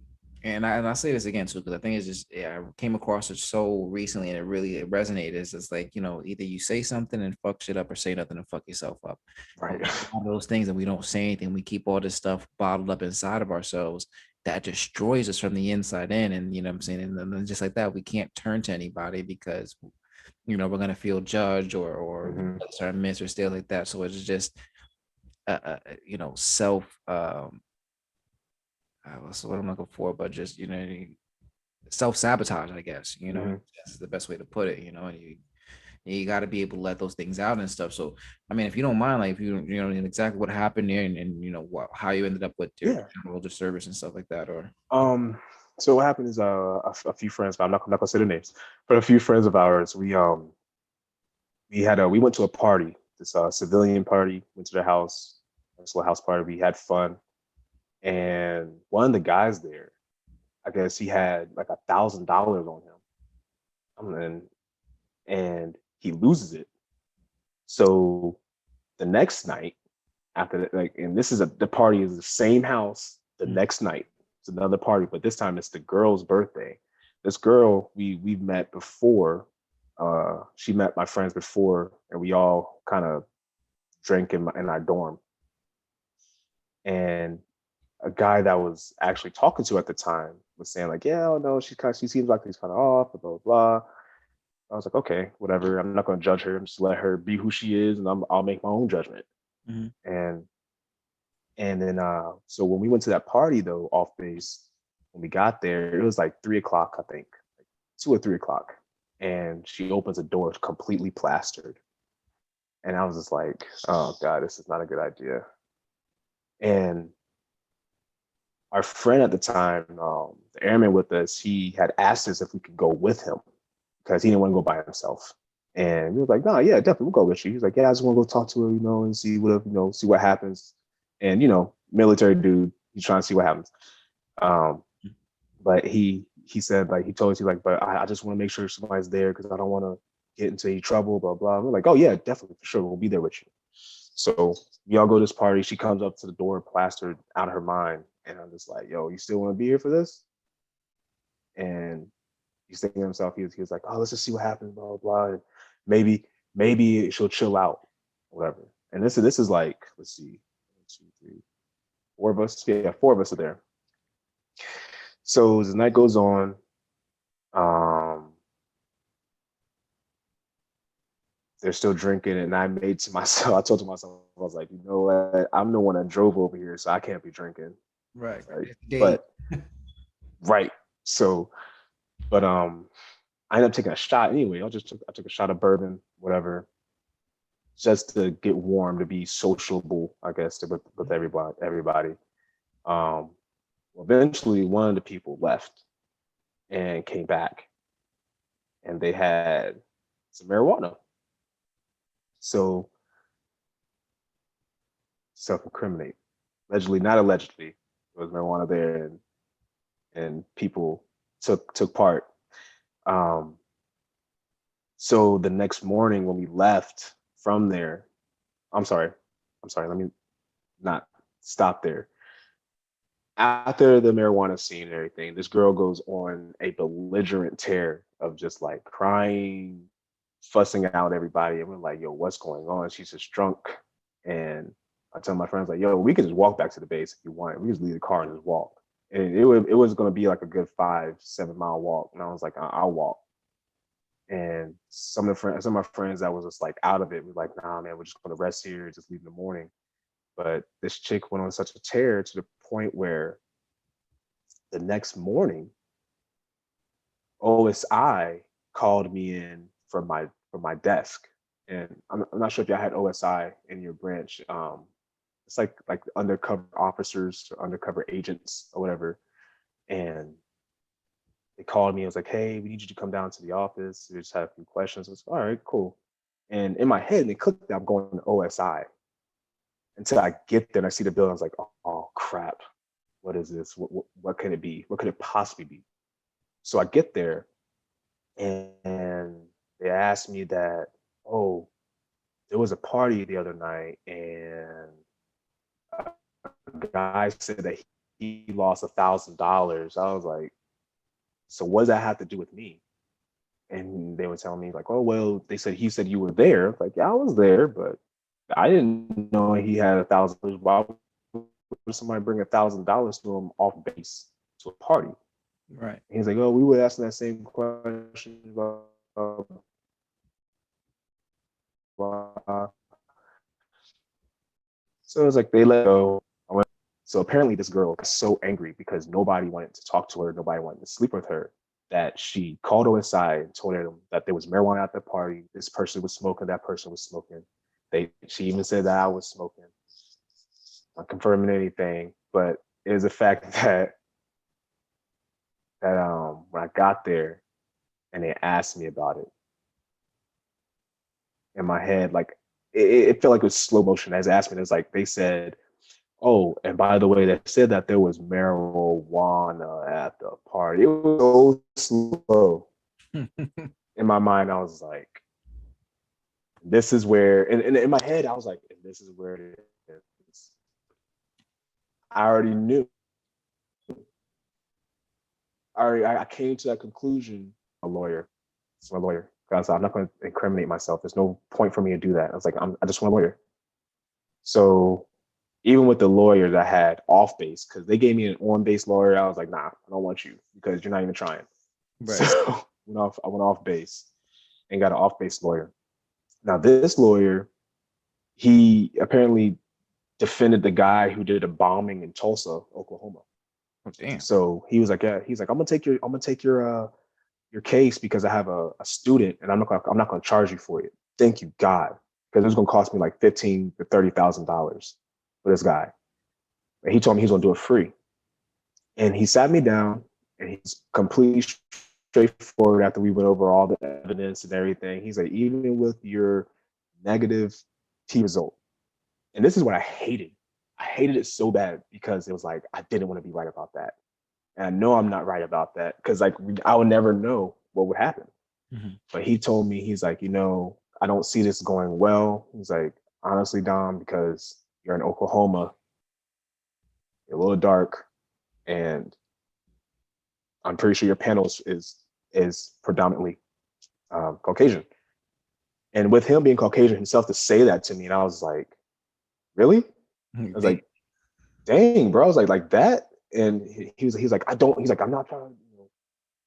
and I say this again too because I think it's just I came across it so recently and it resonated. It's just like either you say something and fuck shit up or say nothing and fuck yourself up. A Right. lot of those things and we don't say anything. We keep all this stuff bottled up inside of ourselves that destroys us from the inside in. And you know what I'm saying. And then just like that, we can't turn to anybody because we're gonna feel judged or Mm-hmm. certain myths or stuff like that. So it's just self what's what I'm looking for, but just self-sabotage, I guess, Mm-hmm. that's the best way to put it, and you got to be able to let those things out and stuff. So, I mean, if you don't mind, like if you know exactly what happened there and how you ended up with your Yeah. general service and stuff like that, or Um. So what happened is a few friends, but I'm not gonna say their names, but a few friends of ours, we went to a party, this civilian party, went to their house, nice little house party. We had fun, and one of the guys there, I guess he had like $1,000 on him, and he loses it. So the next night after that, like, and the party is the same house. The mm, next night it's another party, but this time it's the girl's birthday. This girl we've met before. She met my friends before, and we all kind of drank in our dorm. And a guy that was actually talking to at the time was saying like, yeah, oh, no, she seems like she's kind of off, blah blah blah. I was like, okay, whatever. I'm not going to judge her. I'm just let her be who she is, and I'll make my own judgment. mhm. And then so when we went to that party though, off base, when we got there, it was like 3 o'clock, I think, like 2 or 3 o'clock, and she opens a door completely plastered, and I was just like, oh god, this is not a good idea. And our friend at the time, the airman with us, he had asked us if we could go with him because he didn't want to go by himself. And we were like, no, yeah, definitely, we'll go with you. He's like, yeah, I just want to go talk to her, and see see what happens. And military dude, he's trying to see what happens. Um, but he said like he told us, he's like, but I just want to make sure somebody's there because I don't want to get into any trouble, blah blah. We're like, oh yeah, definitely for sure, we'll be there with you. So we all go to this party. She comes up to the door, plastered out of her mind, and I'm just like, yo, you still want to be here for this? And he's thinking to himself, he was like, oh, let's just see what happens, blah blah blah. And maybe she'll chill out, whatever. And this is like, let's see, 1, 2, 3, 4 of us. Yeah, 4 of us are there. So as the night goes on, um, they're still drinking, and I made to myself, I told to myself, I was like, you know what, I'm the one that drove over here, so I can't be drinking. Right. Right. Date. But right. So, but I ended up taking a shot anyway. I took a shot of bourbon, whatever, just to get warm, to be sociable, I guess, with everybody. Um, well, eventually one of the people left and came back, and they had some marijuana. So self-incriminate, allegedly, not allegedly, there was marijuana there, and people took part. Um, so the next morning when we left from there, I'm sorry, let me not stop there. After the marijuana scene and everything, this girl goes on a belligerent tear of just like crying, fussing out everybody, and we're like, yo, what's going on? She's just drunk. And I tell my friends like, yo, we could just walk back to the base if you want. We just leave the car and just walk. And it was going to be like a good 5-7 mile walk. And I was like, I'll walk. And some of my friends that was just like out of it, we're like, nah, man, we're just going to rest here, just leave in the morning. But this chick went on such a tear to the point where the next morning, OSI called me in from my desk, and I'm not sure if y'all had OSI in your branch. It's like undercover officers or undercover agents or whatever, and they called me. I was like, "Hey, we need you to come down to the office. We just have a few questions." I was like, all right, cool. And in my head, it clicked that I'm going to OSI. Until I get there and I see the building, I was like, oh crap, what is this? What could it be? What could it possibly be? So I get there and they asked me that, oh, there was a party the other night and a guy said that he lost $1,000. I was like, so what does that have to do with me? And they were telling me like, oh, well, they said, he said you were there. Like, yeah, I was there, but I didn't know he had $1,000. Why would somebody bring $1,000 to him off base to a party? Right. And he's like, oh, we were asking that same question about so it was like they let go. So apparently this girl was so angry because nobody wanted to talk to her, nobody wanted to sleep with her, that she called OSI and told them that there was marijuana at the party. This person was smoking, that person was smoking. She even said that I was smoking. Not confirming anything, but it is a fact that when I got there and they asked me about it, in my head, like it felt like it was slow motion. As they asked me, it was like they said, "Oh, and by the way, they said that there was marijuana at the party." It was so slow. In my mind, I was like, "This is where," and in my head, I was like, "This is where it is." I already knew. I came to that conclusion. A lawyer, it's my lawyer. Because I'm not going to incriminate myself. There's no point for me to do that. I was like, I just want a lawyer. So even with the lawyers I had off base, because they gave me an on base lawyer, I was like, nah, I don't want you because you're not even trying. Right. So I went off base and got an off base lawyer. Now this lawyer, he apparently defended the guy who did a bombing in Tulsa, Oklahoma. Oh, damn. So he was like, yeah, he's like, I'm gonna take your case because I have a student and I'm not gonna charge you for it. Thank you, God, because it was gonna cost me like $15,000 to $30,000 for this guy. And he told me he's gonna do it free. And he sat me down and he's completely straightforward after we went over all the evidence and everything. He's like, even with your negative T result, and this is what I hated. I hated it so bad because it was like I didn't want to be right about that. And I know I'm not right about that because like I would never know what would happen. Mm-hmm. But he told me, he's like, I don't see this going well. He's like, honestly, Dom, because you're in Oklahoma, you're a little dark, and I'm pretty sure your panel is predominantly Caucasian. And with him being Caucasian himself to say that to me, and I was like, really? I was like, dang, bro. I was like that. And he's like, I'm not trying,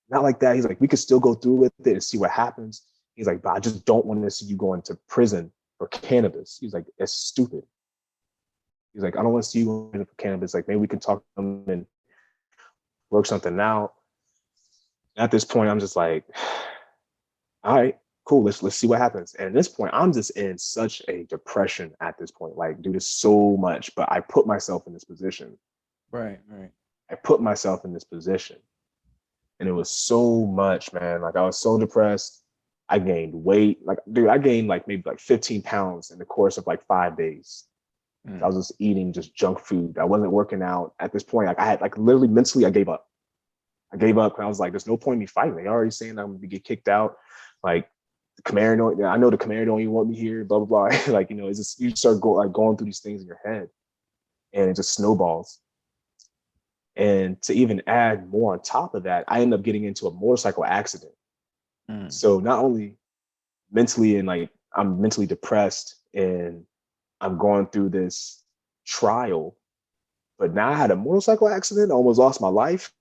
not like that. He's like, we could still go through with it and see what happens. He's like, but I just don't want to see you going to prison for cannabis. He's like, it's stupid. He's like, I don't want to see you going for cannabis. Like, maybe we can talk to them and work something out. At this point, I'm just like, all right, cool. Let's see what happens. And at this point, I'm just in such a depression at this point, like due to so much, but I put myself in this position. Right. I put myself in this position. And it was so much, man. Like I was so depressed. I gained weight. Like, dude, I gained like maybe like 15 pounds in the course of like 5 days. I was just eating just junk food. I wasn't working out at this point. Like I had like literally mentally, I gave up. And I was like, there's no point in me fighting. They already saying I'm gonna get kicked out. Like the commander, I know the commander don't even want me here, blah, blah, blah. Like, it's just, you start going through these things in your head and it just snowballs. And to even add more on top of that, I ended up getting into a motorcycle accident. So not only mentally, and like I'm mentally depressed, and I'm going through this trial. But now I had a motorcycle accident, I almost lost my life.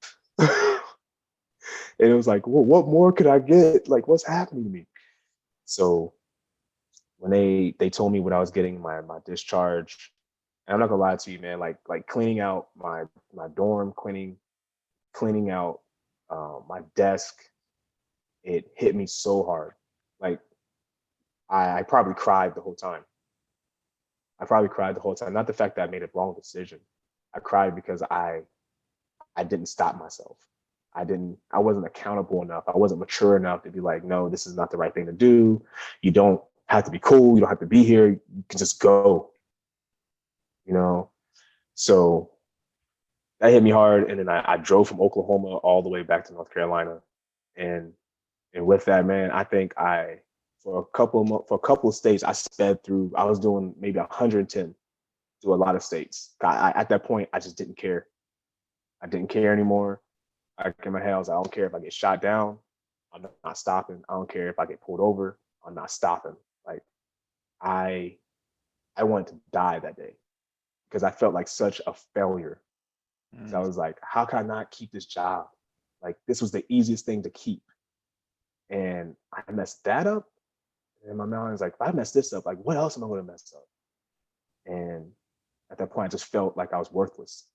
And it was like, well, what more could I get? Like, what's happening to me? So when they told me when I was getting my discharge, and I'm not gonna lie to you, man, like cleaning out my dorm, cleaning out my desk, it hit me so hard. Like I probably cried the whole time. I probably cried the whole time. Not the fact that I made a wrong decision. I cried because I didn't stop myself. I wasn't accountable enough. I wasn't mature enough to be like, no, this is not the right thing to do. You don't have to be cool. You don't have to be here. You can just go, you know? So that hit me hard. And then I drove from Oklahoma all the way back to North Carolina. And and with that, man, I think for a couple of states, I sped through. I was doing maybe 110 through a lot of states. At that point, I just didn't care. I didn't care anymore. I in my head, I was like, I don't care if I get shot down. I'm not stopping. I don't care if I get pulled over. I'm not stopping. Like I I wanted to die that day because I felt like such a failure. So I Mm. was like, how can I not keep this job? Like this was the easiest thing to keep. And I messed that up. And my mind was like, if I mess this up, like what else am I going to mess up? And at that point, I just felt like I was worthless.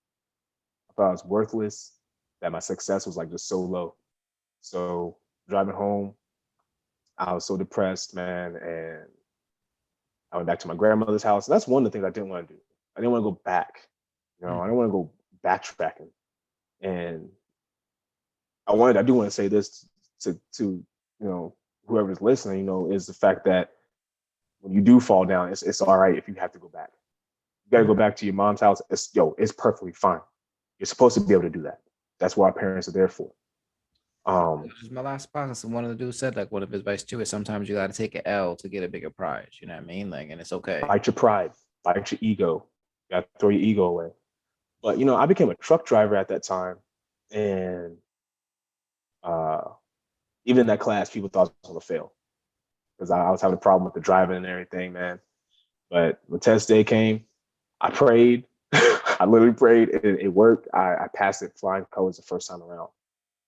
I thought I was worthless, that my success was like just so low. So driving home, I was so depressed, man. And I went back to my grandmother's house. And that's one of the things I didn't want to do. I didn't want to go back. I Mm. didn't want to go backtracking. And I do want to say this to whoever's listening, is the fact that when you do fall down, it's all right if you have to go back. You got to go back to your mom's house. It's perfectly fine. You're supposed to be able to do that. That's what our parents are there for. Um, This is my last podcast. And one of the dudes said, like, one of his advice too is sometimes you got to take an L to get a bigger prize. You know what I mean? Like, and it's okay. Fight your pride, fight your ego. You got to throw your ego away. But I became a truck driver at that time, and uh, even in that class, people thought I was going to fail because I was having a problem with the driving and everything, man. But when test day came, I prayed. I literally prayed. It worked. I passed it flying colors the first time around.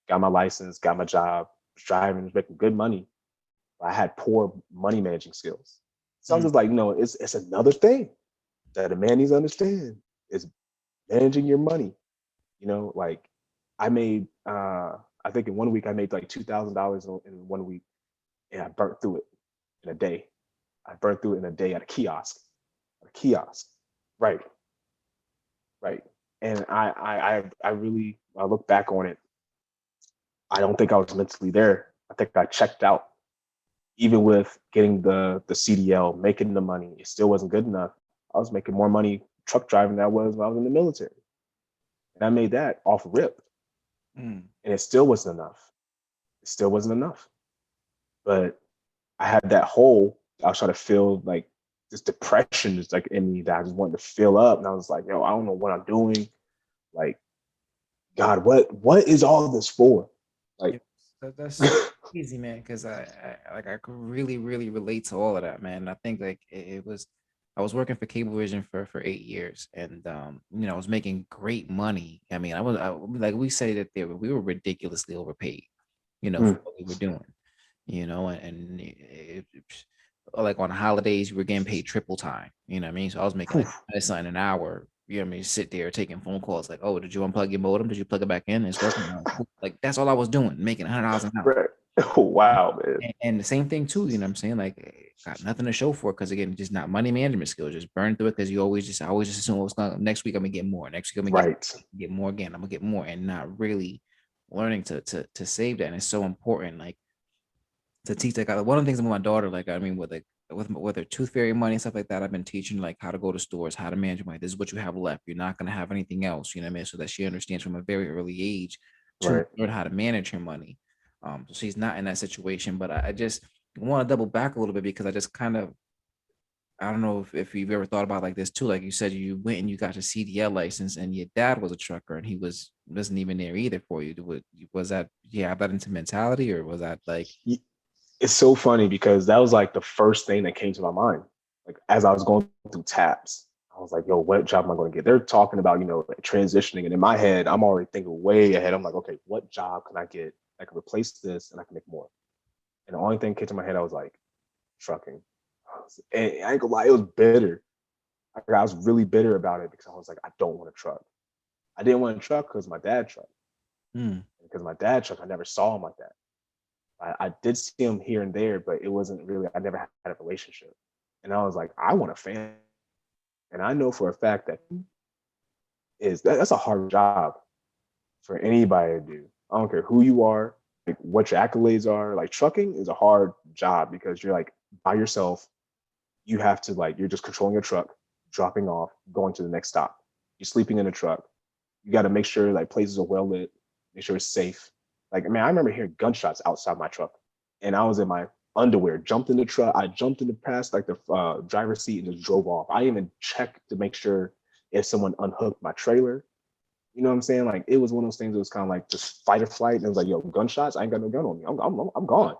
Got my license, got my job, was driving, was making good money. But I had poor money managing skills. So I was Mm. just like, it's another thing that a man needs to understand is managing your money. Like I made, I think in 1 week I made like $2,000 in 1 week, and I burnt through it in a day. I burnt through it in a day at a kiosk. At a kiosk, right, right. And I really, I look back on it, I don't think I was mentally there. I think I checked out. Even with getting the CDL, making the money, it still wasn't good enough. I was making more money truck driving than I was when I was in the military. And I made that off rip. Mm. And it still wasn't enough. It still wasn't enough. But I had that hole. I was trying to feel like this depression just like in me that I just wanted to fill up. And I was like, yo, I don't know what I'm doing. Like, God, what is all this for? Like, Yes, that's easy, man. Because I could really, really relate to all of that, man. And I think like it was, I was working for Cablevision for 8 years, and I was making great money. I mean, like we say that we were ridiculously overpaid, for mm, what we were doing, and like on holidays we were getting paid triple time. You know what I mean? So I was making like whew, something an hour. You know what I mean? Sit there taking phone calls like, oh, did you unplug your modem? Did you plug it back in? It's working now. Cool. Like that's all I was doing, making $100 an hour. right. Oh, wow, man. And the same thing too, you know what I'm saying? Like got nothing to show for it because again, just not money management skills, just burn through it because I always just assume what's going next week I'm gonna get more. Next week I'm gonna Right. get more again. I'm gonna get more and not really learning to save that. And it's so important. Like to teach like one of the things with my daughter, like I mean, with her tooth fairy money and stuff like that, I've been teaching like how to go to stores, how to manage money. This is what you have left. You're not gonna have anything else. You know what I mean? So that she understands from a very early age to Right. learn how to manage her money. So she's not in that situation, but I just want to double back a little bit because I just kind of I don't know if you've ever thought about like this too. Like you said, you went and you got your CDL license, and your dad was a trucker, and he wasn't even there either for you. Was that you have that into mentality, or was that like it's so funny because that was like the first thing that came to my mind. Like as I was going through tabs, I was like, yo, what job am I going to get? They're talking about, like transitioning. And in my head, I'm already thinking way ahead. I'm like, okay, what job can I get that can replace this and I can make more? And the only thing came to my head, I was like, trucking. And I ain't gonna lie, it was bitter. I was really bitter about it because I was like, I don't want to truck. I didn't want to truck because my dad trucked. Mm. Because my dad trucked, I never saw him like that. I did see him here and there, but it wasn't really, I never had a relationship. And I was like, I want a family. And I know for a fact that that's a hard job for anybody to do. I don't care who you are, like what your accolades are. Like trucking is a hard job because you're like by yourself. You have to like you're just controlling your truck, dropping off, going to the next stop. You're sleeping in the truck. You got to make sure like places are well lit, make sure it's safe. Like man, I remember hearing gunshots outside my truck, and I was in my underwear, jumped in the truck. I jumped in the past like the driver's seat and just drove off. I didn't even checked to make sure if someone unhooked my trailer. You know what I'm saying? Like it was one of those things that was kind of like just fight or flight. And it was like, yo, gunshots. I ain't got no gun on me. I'm gone.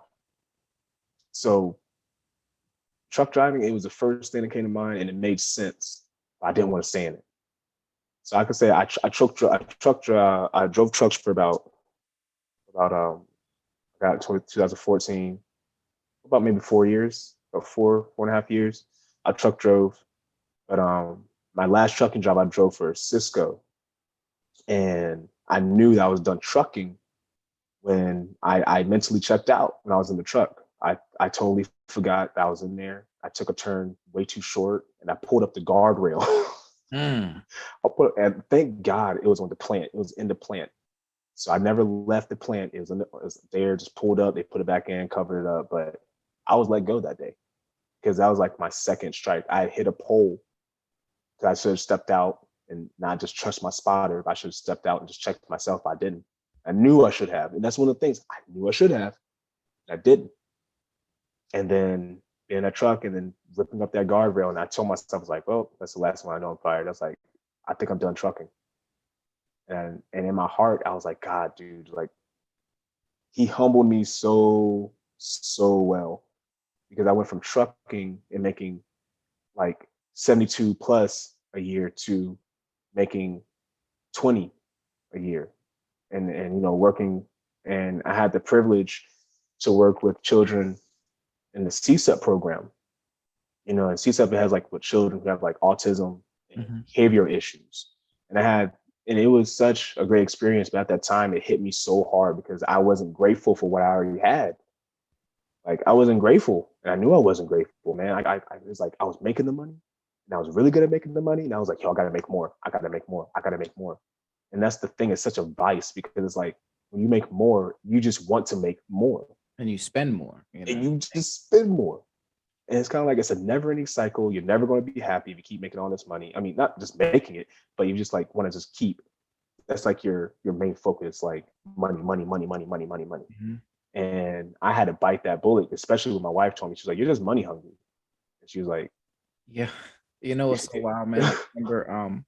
So truck driving, it was the first thing that came to mind, and it made sense. I didn't want to stay in it. So I could say I drove trucks for about I got 2014, about maybe 4 years, or 4.5 years. I truck drove, but my last trucking job I drove for Cisco, and I knew that I was done trucking when I mentally checked out when I was in the truck. I totally forgot that I was in there. I took a turn way too short and I pulled up the guardrail. Mm. And thank God it was on the plant. It was in the plant. So I never left the plant. It was there, just pulled up. They put it back in, covered it up. But I was let go that day because that was like my second strike. I hit a pole. I should have stepped out and not just trust my spotter. I should have stepped out and just checked myself. I didn't. I knew I should have. And that's one of the things I knew I should have. I didn't. And then in a truck and then ripping up that guardrail. And I told myself, I was like, well, that's the last one I know I'm fired. I was like, I think I'm done trucking. And in my heart, I was like, God, dude, like he humbled me so well because I went from trucking and making like 72 plus a year to making 20 a year and working, and I had the privilege to work with children in the CSEP program. And CSEP has like with children who have like autism and Hmm. behavioral issues. And it was such a great experience, but at that time it hit me so hard because I wasn't grateful for what I already had. Like I wasn't grateful, and I knew I wasn't grateful, man. I was like I was making the money, and I was really good at making the money, and I was like, yo, I gotta make more. I gotta make more. I gotta make more. And that's the thing. It's such a vice because it's like when you make more, you just want to make more, And you spend more, and you just spend more. And it's kind of like it's a never-ending cycle. You're never going to be happy if you keep making all this money. I mean, not just making it, but you just like want to just keep. That's like your main focus, like money, money, money, money, money, money, money. Hmm. And I had to bite that bullet, especially when my wife told me, she was like, "You're just money hungry." And she was like, Yeah. It's so wild, man. I remember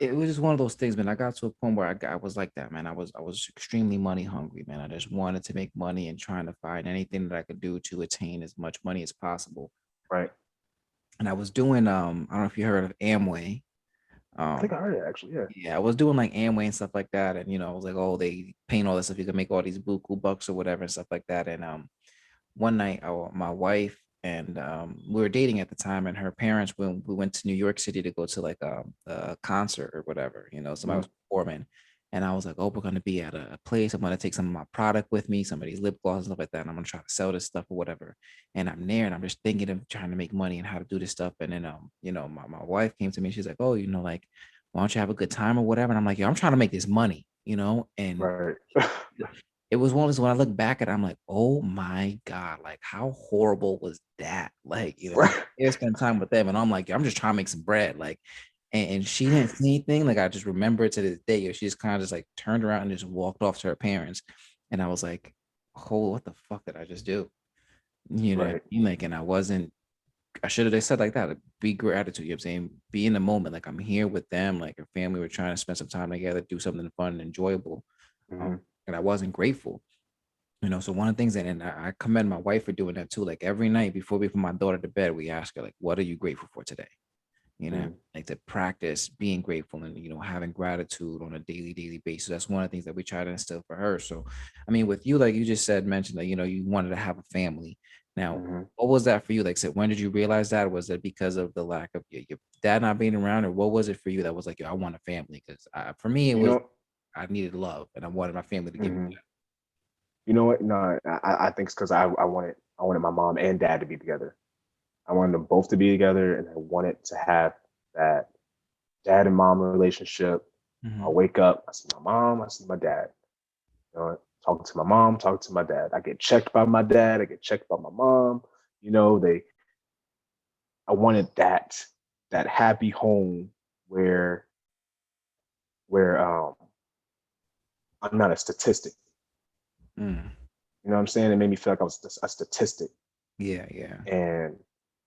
it was just one of those things, man. I got to a point where I was like that, man. I was extremely money hungry, man. I just wanted to make money and trying to find anything that I could do to attain as much money as possible. "Right." And I was doing I don't know if you heard of Amway. I think I Um heard it actually. Yeah. yeah, I was doing like Amway and stuff like that. And I was like, oh, they paying all this stuff, you can make all these buku bucks or whatever and stuff like that. And one night my wife and we were dating at the time, and her parents, when we went to New York City to go to like a concert or whatever, somebody Mm-hmm. was performing. And I was like, oh, we're going to be at a place, I'm going to take some of my product with me, some of these lip gloss and stuff like that, and I'm going to try to sell this stuff or whatever. And I'm there and I'm just thinking of trying to make money and how to do this stuff. And then my wife came to me, she's like, oh, like, why don't you have a good time or whatever. And I'm like, yo, I'm trying to make this money, and Right. it was one of those, when I look back at it, I'm like, oh my God, like how horrible was that? Like, Right. I spend time with them and I'm like, I'm just trying to make some bread. Like, and she didn't say anything. Like, I just remember it to this day. She just kind of just like turned around and just walked off to her parents. And I was like, oh, what the fuck did I just do? Right. Like, and I should have just said like that, like, be gratitude, I'm saying? Be in the moment. Like, I'm here with them, like a family, we're trying to spend some time together, do something fun and enjoyable. Um, Mm-hmm. and I wasn't grateful. So one of the things, and I commend my wife for doing that too. Like every night before we put my daughter to bed, we ask her like, "What are you grateful for today?" Mm-hmm. Like to practice being grateful and having gratitude on a daily basis. That's one of the things that we try to instill for her. So, I mean, with you, like you just said, mentioned that you wanted to have a family. Now, Mm-hmm. what was that for you? Like, said, when did you realize that? Was it because of the lack of your dad not being around, or what was it for you that was like, yo, I want a family? Because for me, it You was know, I needed love, and I wanted my family to give me mm-hmm. You know what? No, I think it's because I wanted my mom and dad to be together. I wanted them both to be together, and I wanted to have that dad and mom relationship. that. I wake up, I see my mom, I see my dad. Talking to my mom, talking to my dad. I get checked by my dad, I get checked by my mom. They I wanted that happy home where where I'm not a statistic. Mm. You know what I'm saying? It made me feel like I was a statistic. Yeah, yeah. And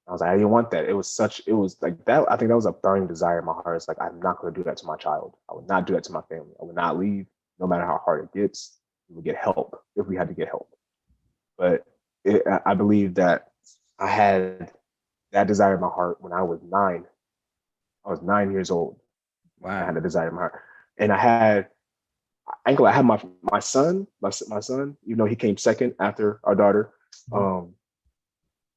I was like, I didn't want that. It was like that. I think that was a burning desire in my heart. It's like, I'm not going to do that to my child. I would not do that to my family. I would not leave, no matter how hard it gets. We would get help if we had to get help. But I believe that I had that desire in my heart when I was 9. I was 9 years old. I had Wow. a desire in my heart. And I had my son, my son, even though he came second after our daughter. Mhm. Um,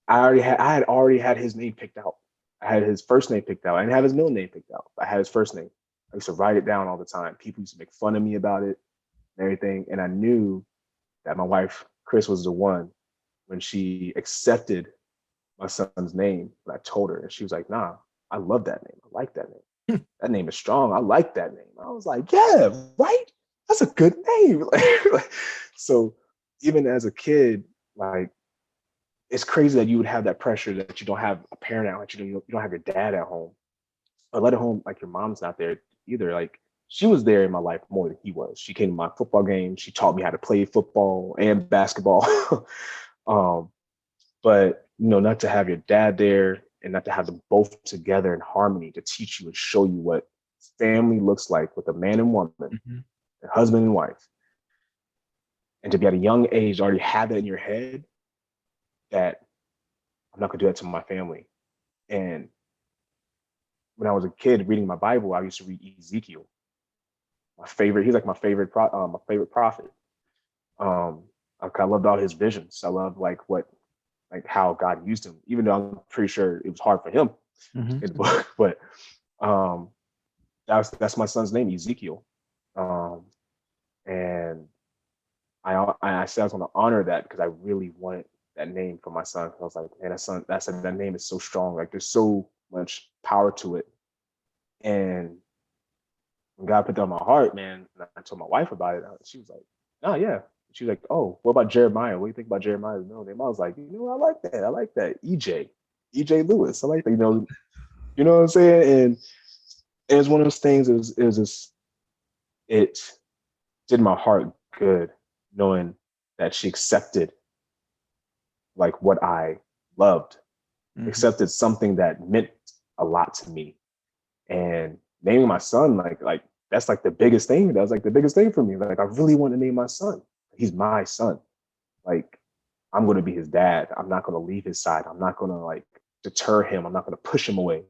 I had already had his name picked out. I had his first name picked out. I didn't have his middle name picked out. I had his first name. I used to write it down all the time. People used to make fun of me about it and everything. And I knew that my wife, Chris, was the one when she accepted my son's name. And I told her, and she was like, nah, I love that name. I like that name. That name is strong. I like that name. I was like, yeah, right? That's a good name. So even as a kid, like it's crazy that you would have that pressure that you don't have a parent at, like you don't have your dad at home, or let alone like your mom's not there either. Like she was there in my life more than he was. She came to my football games. She taught me how to play football and basketball. um, but not to have your dad there and not to have them both together in harmony to teach you and show you what family looks like with a man and woman, Mhm. a husband and wife, and to be at a young age already have that in your head that I'm not gonna do that to my family. And when I was a kid reading my Bible, I used to read Ezekiel, my favorite. He's like my favorite prophet. Um, I loved all his visions. I love like how God used him, even though I'm pretty sure it was hard for him Mhm. in the book. But um, that's my son's name, Ezekiel. Um, and I said I was going to honor that because I really wanted that name for my son. I was like, man, that name is so strong. Like there's so much power to it. And when God put that on my heart, man, and I told my wife about it, she was like, oh yeah. She was like, oh, what about Jeremiah? What do you think about Jeremiah's middle name? I was like, I like that. I like that. EJ Lewis. I like that. You know what I'm saying? And it was one of those things. It was just it did my heart good knowing that she accepted like what I loved, Mhm. accepted something that meant a lot to me. And naming my son, like that's like the biggest thing. That was like the biggest thing for me. Like I really want to name my son. He's my son. Like I'm gonna be his dad. I'm not gonna leave his side. I'm not gonna like deter him. I'm not gonna push him away.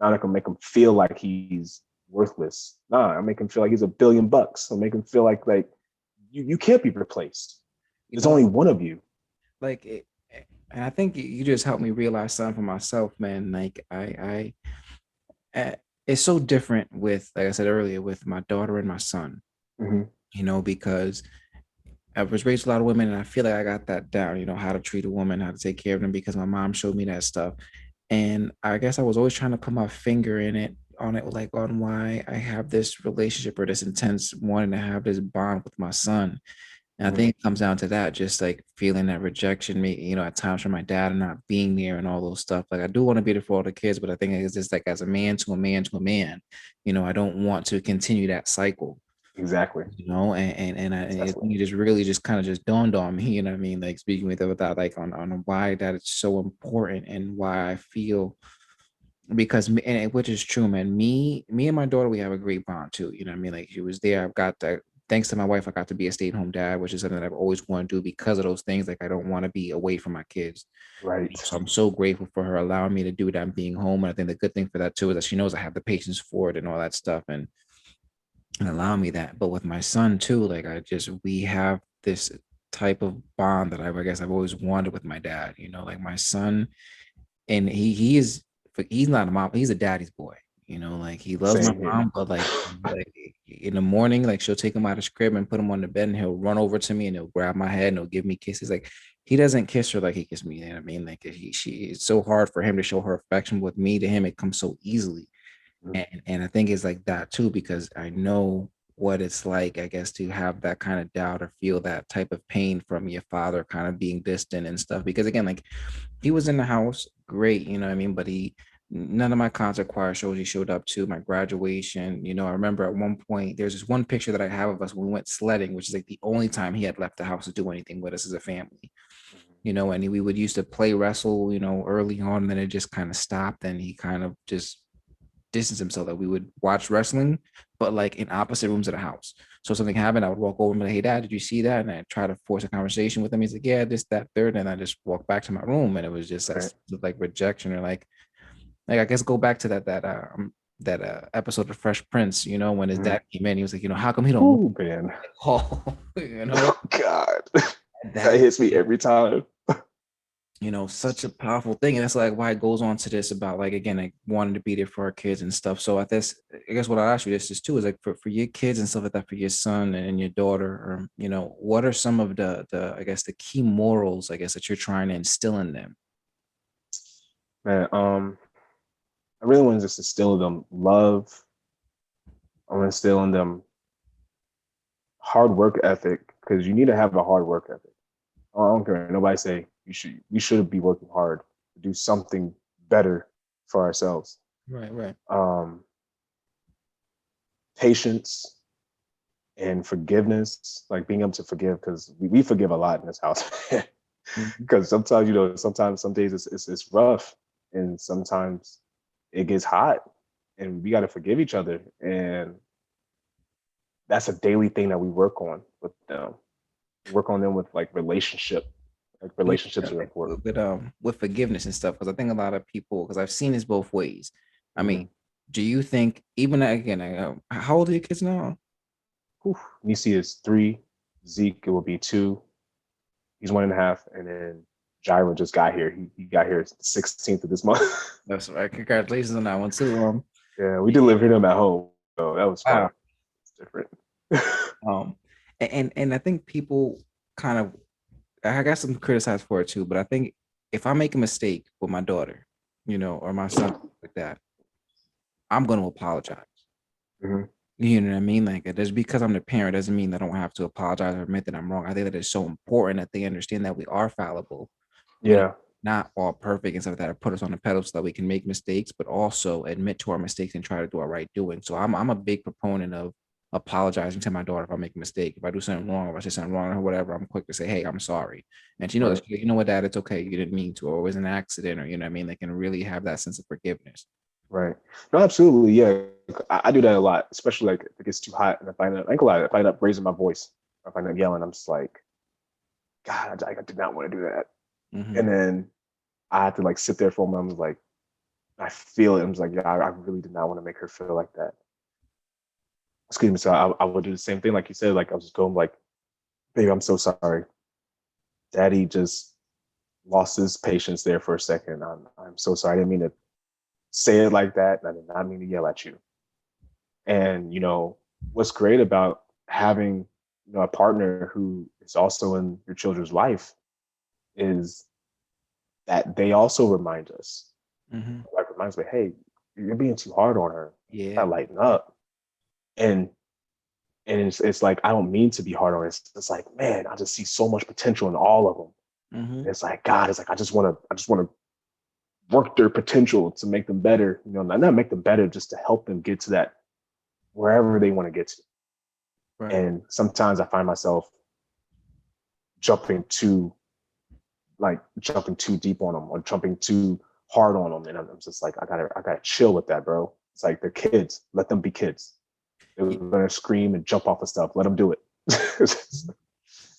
I'm not gonna make him feel like he's worthless. Nah, I make him feel like he's $1 billion. I make him feel like you can't be replaced. You There's know, only one of you. like and I think you just helped me realize something for myself, man. Like it's so different with, like I said earlier, with my daughter and my son. Mm-hmm. Because I was raised with a lot of women, and I feel like I got that down. How to treat a woman, how to take care of them, because my mom showed me that stuff. And I guess I was always trying to put my finger on it, like on why I have this relationship or this intense wanting to have this bond with my son. And I Mm-hmm. think it comes down to that, just like feeling that rejection, me, at times from my dad and not being there and all those stuff. Like I do want to be there for all the kids, but I think it's just like as a man to a man to a man, I don't want to continue that cycle. Exactly. It just really just kind of just dawned on me, you know what I mean? Like speaking with it without like on why that it's so important and why I feel, because which is true, man. Me and my daughter, we have a great bond too. You know what I mean? Like she was there. I've got that thanks to my wife, I got to be a stay-at-home dad, which is something that I've always wanted to do because of those things. Like I don't want to be away from my kids. Right. So I'm so grateful for her allowing me to do that and being home. And I think the good thing for that too is that she knows I have the patience for it and all that stuff and allow me that. But with my son too, like we have this type of bond that I guess I've always wanted with my dad. Like my son, and he's not a mom, he's a daddy's boy. Like he loves my Same here. mom, but like in the morning, like she'll take him out of the crib and put him on the bed, and he'll run over to me and he'll grab my head and he'll give me kisses. Like he doesn't kiss her like he kissed me. You know what I mean? Like it's so hard for him to show her affection. With me, to him, it comes so easily. Mhm. And I think it's like that too, because I know what it's like, I guess, to have that kind of doubt or feel that type of pain from your father kind of being distant and stuff. Because again, like he was in the house, great, you know what I mean? But none of my concert choir shows he showed up to, my graduation. I remember at one point, there's this one picture that I have of us when we went sledding, which is like the only time he had left the house to do anything with us as a family. And we would used to play wrestle, early on, and then it just kind of stopped, and he kind of just distance himself. That we would watch wrestling, but like in opposite rooms of the house. So if something happened, I would walk over and be like, "Hey, Dad, did you see that?" And I try to force a conversation with him. He's like, "Yeah, this, that, third," and I just walk back to my room, and it was just that Right. sense of like rejection or like I guess go back to that episode of Fresh Prince. When his Mhm. dad came in, he was like, how come he don't Ooh, man. call? Oh God. That That hits me every time. such a powerful thing. And that's like why it goes on to this about like again, like wanting to be there for our kids and stuff. So I guess what I'll ask you this is too is like for your kids and stuff like that, for your son and your daughter, or what are some of the I guess the key morals, I guess, that you're trying to instill in them? Man, I really want to just instill in them love. I want to instill in them hard work ethic because you need to have a hard work ethic. I don't care. Nobody say we should be working hard to do something better for ourselves. Right, right. Um, Patience and forgiveness, like being able to forgive, because we forgive a lot in this house. Mhm. Because sometimes, sometimes some days it's rough, and sometimes it gets hot, and we got to forgive each other, and that's a daily thing that we work on with them. Work on them with like relationship. Like relationships are Like important. with forgiveness and stuff, because I think a lot of people, because I've seen this both ways. I mean, Mm-hmm. do you think even again, how old are your kids now? Nisi is 3. Zeke it will be 2. He's 1.5, and then Gyra just got here. He got here the 16th of this month. That's right. Congratulations on that one too. Yeah, we delivered him at home, so that was fun. Wow. It's different. Um, and I think people kind of, I guess I'm criticized for it too, but I think if I make a mistake with my daughter, or my son like that, I'm going to apologize. Mhm. You know what I mean? Like just because I'm the parent doesn't mean that I don't have to apologize or admit that I'm wrong. I think that it's so important that they understand that we are fallible, you know, Yeah, not all perfect and stuff like that, or put us on the pedal so that we can make mistakes, but also admit to our mistakes and try to do our right doing. So I'm a big proponent of apologizing to my daughter if I make a mistake. If I do something wrong, if I say something wrong or whatever, I'm quick to say, "Hey, I'm sorry." And she knows right, that, you know what, Dad, it's okay. You didn't mean to, or it was an accident, or you know what I mean? They can really have that sense of forgiveness. right. No, absolutely. Yeah, I do that a lot, especially like if it gets too hot and if I end up, I ain't gonna lie, if I end up raising my voice, if I end up yelling, I'm just like, God, I did not want to do that. Hmm. And then I had to like sit there for a moment. I'm like, I feel it. I'm just like, yeah, I really did not want to make her feel like that. Excuse me. So I would do the same thing, like you said. Like I was just going like, babe, I'm so sorry. Daddy just lost his patience there for a second. I'm so sorry. I didn't mean to say it like that. I did not mean to yell at you. And what's great about having a partner who is also in your children's life is that they also remind us, Hmm. like reminds me, hey, you're being too hard on her. Yeah. Gotta lighten up. And it's like I don't mean to be hard on her. It's like, man, I just see so much potential in all of them. Hmm. And it's like, God, it's like I just want to work their potential to make them better. Not make them better, just to help them get to that wherever they want to get to. Right. And sometimes I find myself jumping too jumping too deep on them or jumping too hard on them, and I'm just like, I gotta chill with that, bro. It's like they're kids. Let them be kids. They're gonna scream and jump off of stuff. Let them do it.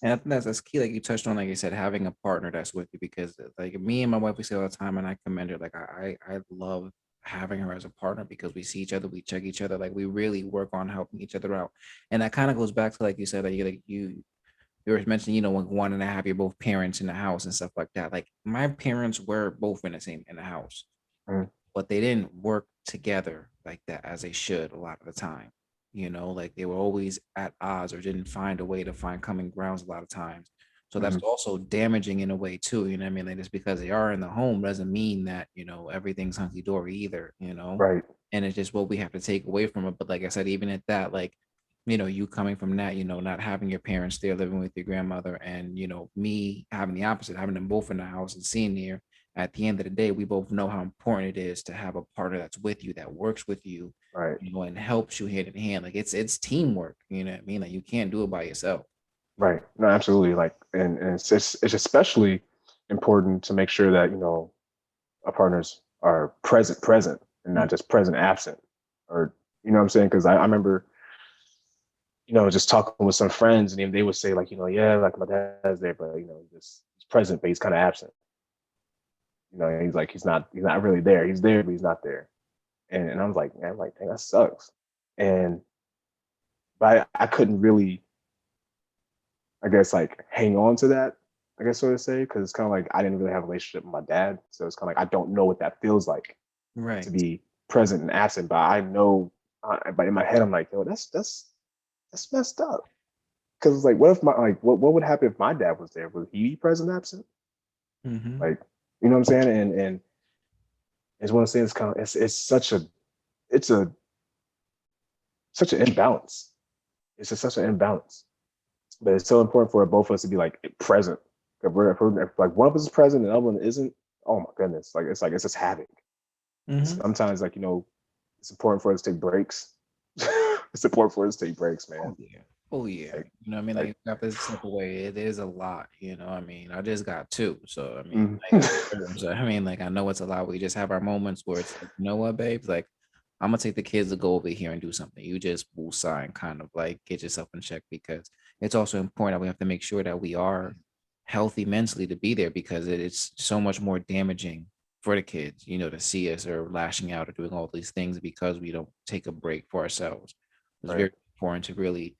And I think that's key. Like you touched on, like you said, having a partner that's with you because like me and my wife, we say all the time, and I commend her. Like I love having her as a partner because we see each other, we check each other, like we really work on helping each other out. And that kind of goes back to like you said, like you were mentioning, when wanting to have your both parents in the house and stuff like that. Like my parents were both in the house, Mm, but they didn't work together like that as they should a lot of the time. Like they were always at odds or didn't find a way to find common grounds a lot of times. So that's mhm. also damaging in a way too. You know what I mean? Like just because they are in the home doesn't mean that, everything's hunky dory either. Right, And it's just what we have to take away from it. But like I said, even at that, like, you coming from that, not having your parents there living with your grandmother and, me having the opposite, having them both in the house and seeing here at the end of the day, we both know how important it is to have a partner that's with you, that works with you, right, and helps you hand in hand. Like it's teamwork, you know what I mean? Like you can't do it by yourself. right. No, absolutely. Like, and it's especially important to make sure that our partners are present, and Mm. not just present absent, or you know what I'm saying? Because I remember just talking with some friends, and they would say like, yeah, like my dad's there, but he's present, but he's kind of absent. He's like he's not really there. He's there, but he's not there. And I was like, man, like, dang, that sucks. And but I couldn't really, I guess, like hang on to that, I guess so to say, because it's kind of like I didn't really have a relationship with my dad, so it's kind of like I don't know what that feels like to Right. be present and absent. But I know, but in my head, I'm like, yo, that's messed up. Because it's like, what if what would happen if my dad was there? Would he be present absent? Mm-hmm. Like, you know what I'm saying? And it's one of those things. Kind of, it's a such an imbalance. It's just such an imbalance. But it's so important for both of us to be like present. If like one of us is present and the other one isn't, oh my goodness, it's just havoc. Mm-hmm. Sometimes it's important for us to take breaks. It's important for us to take breaks, man. Oh yeah. Oh yeah. Like You know what I mean? Like like you got this step away. It is a lot, I mean, I just got two. So I mean, mm. like, so, I mean, like I know it's a lot. We just have our moments where it's like, you know what, babes? Like I'm gonna take the kids to go over here and do something. You just will sign kind of like get yourself in check because it's also important that we have to make sure that we are healthy mentally to be there because it's so much more damaging for the kids, to see us or lashing out or doing all these things because we don't take a break for ourselves. It's Right. very important to really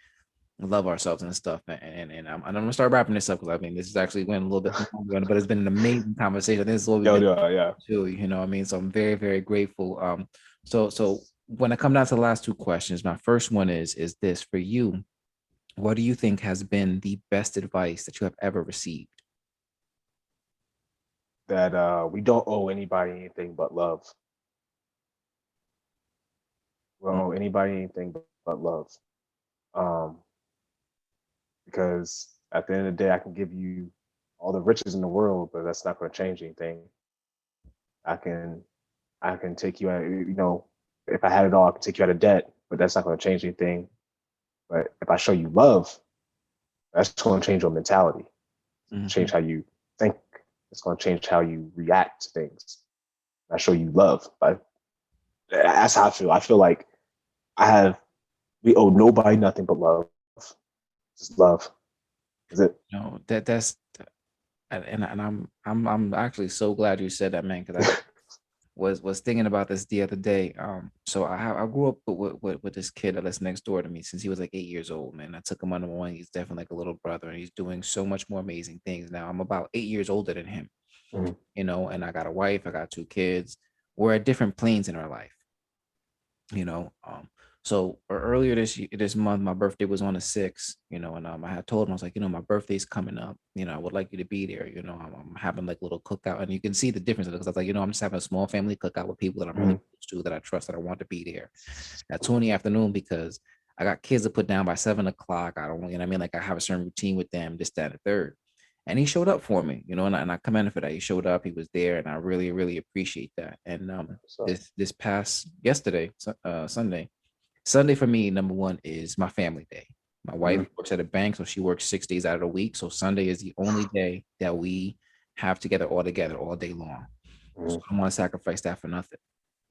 love ourselves and stuff. And I'm gonna start wrapping this up because I mean this is actually went a little bit longer, but it's been an amazing conversation. I think this is what we've Yo, been yo, yeah. to, what I mean. So I'm very, very grateful. So when I come down to the last two questions, my first one is this for you. What do you think has been the best advice that you have ever received? That we don't owe anybody anything but love. We don't Mm. owe anybody anything but love. Um, because at the end of the day, I can give you all the riches in the world, but that's not going to change anything. I can I can take you out, if I had it all, I could take you out of debt, but that's not going to change anything. But if I show you love, that's going to change your mentality, change Mhm. how you think. It's going to change how you react to things. I show you love. But that's how I feel. I feel like we owe nobody nothing but love. Just love. Is it? No, that's and I'm actually so glad you said that, man, because I was thinking about this the other day. So I grew up with this kid that lives next door to me since he was like 8 years old, man. I took him under my wing. He's definitely like a little brother, and he's doing so much more amazing things now. I'm about 8 years older than him, Mhm. and I got a wife, I got two kids. We're at different planes in our life, you know. So earlier this month, my birthday was on the 6th, and I had told him, I was like, my birthday's coming up, I would like you to be there, I'm having like a little cookout, and you can see the difference because I was like, I'm just having a small family cookout with people that I'm really Mhm. close to, that I trust, that I want to be there at 2 in the afternoon because I got kids to put down by 7 o'clock. I don't, I mean, like I have a certain routine with them, this, that, and the third. And he showed up for me, and I commend him for that. He showed up, he was there, and I really, really appreciate that. And So, this past yesterday, Sunday for me, number one is my family day. My wife mhm. works at a bank, so she works 6 days out of the week. So Sunday is the only day that we have together all day long. So Mhm. I don't want to sacrifice that for nothing.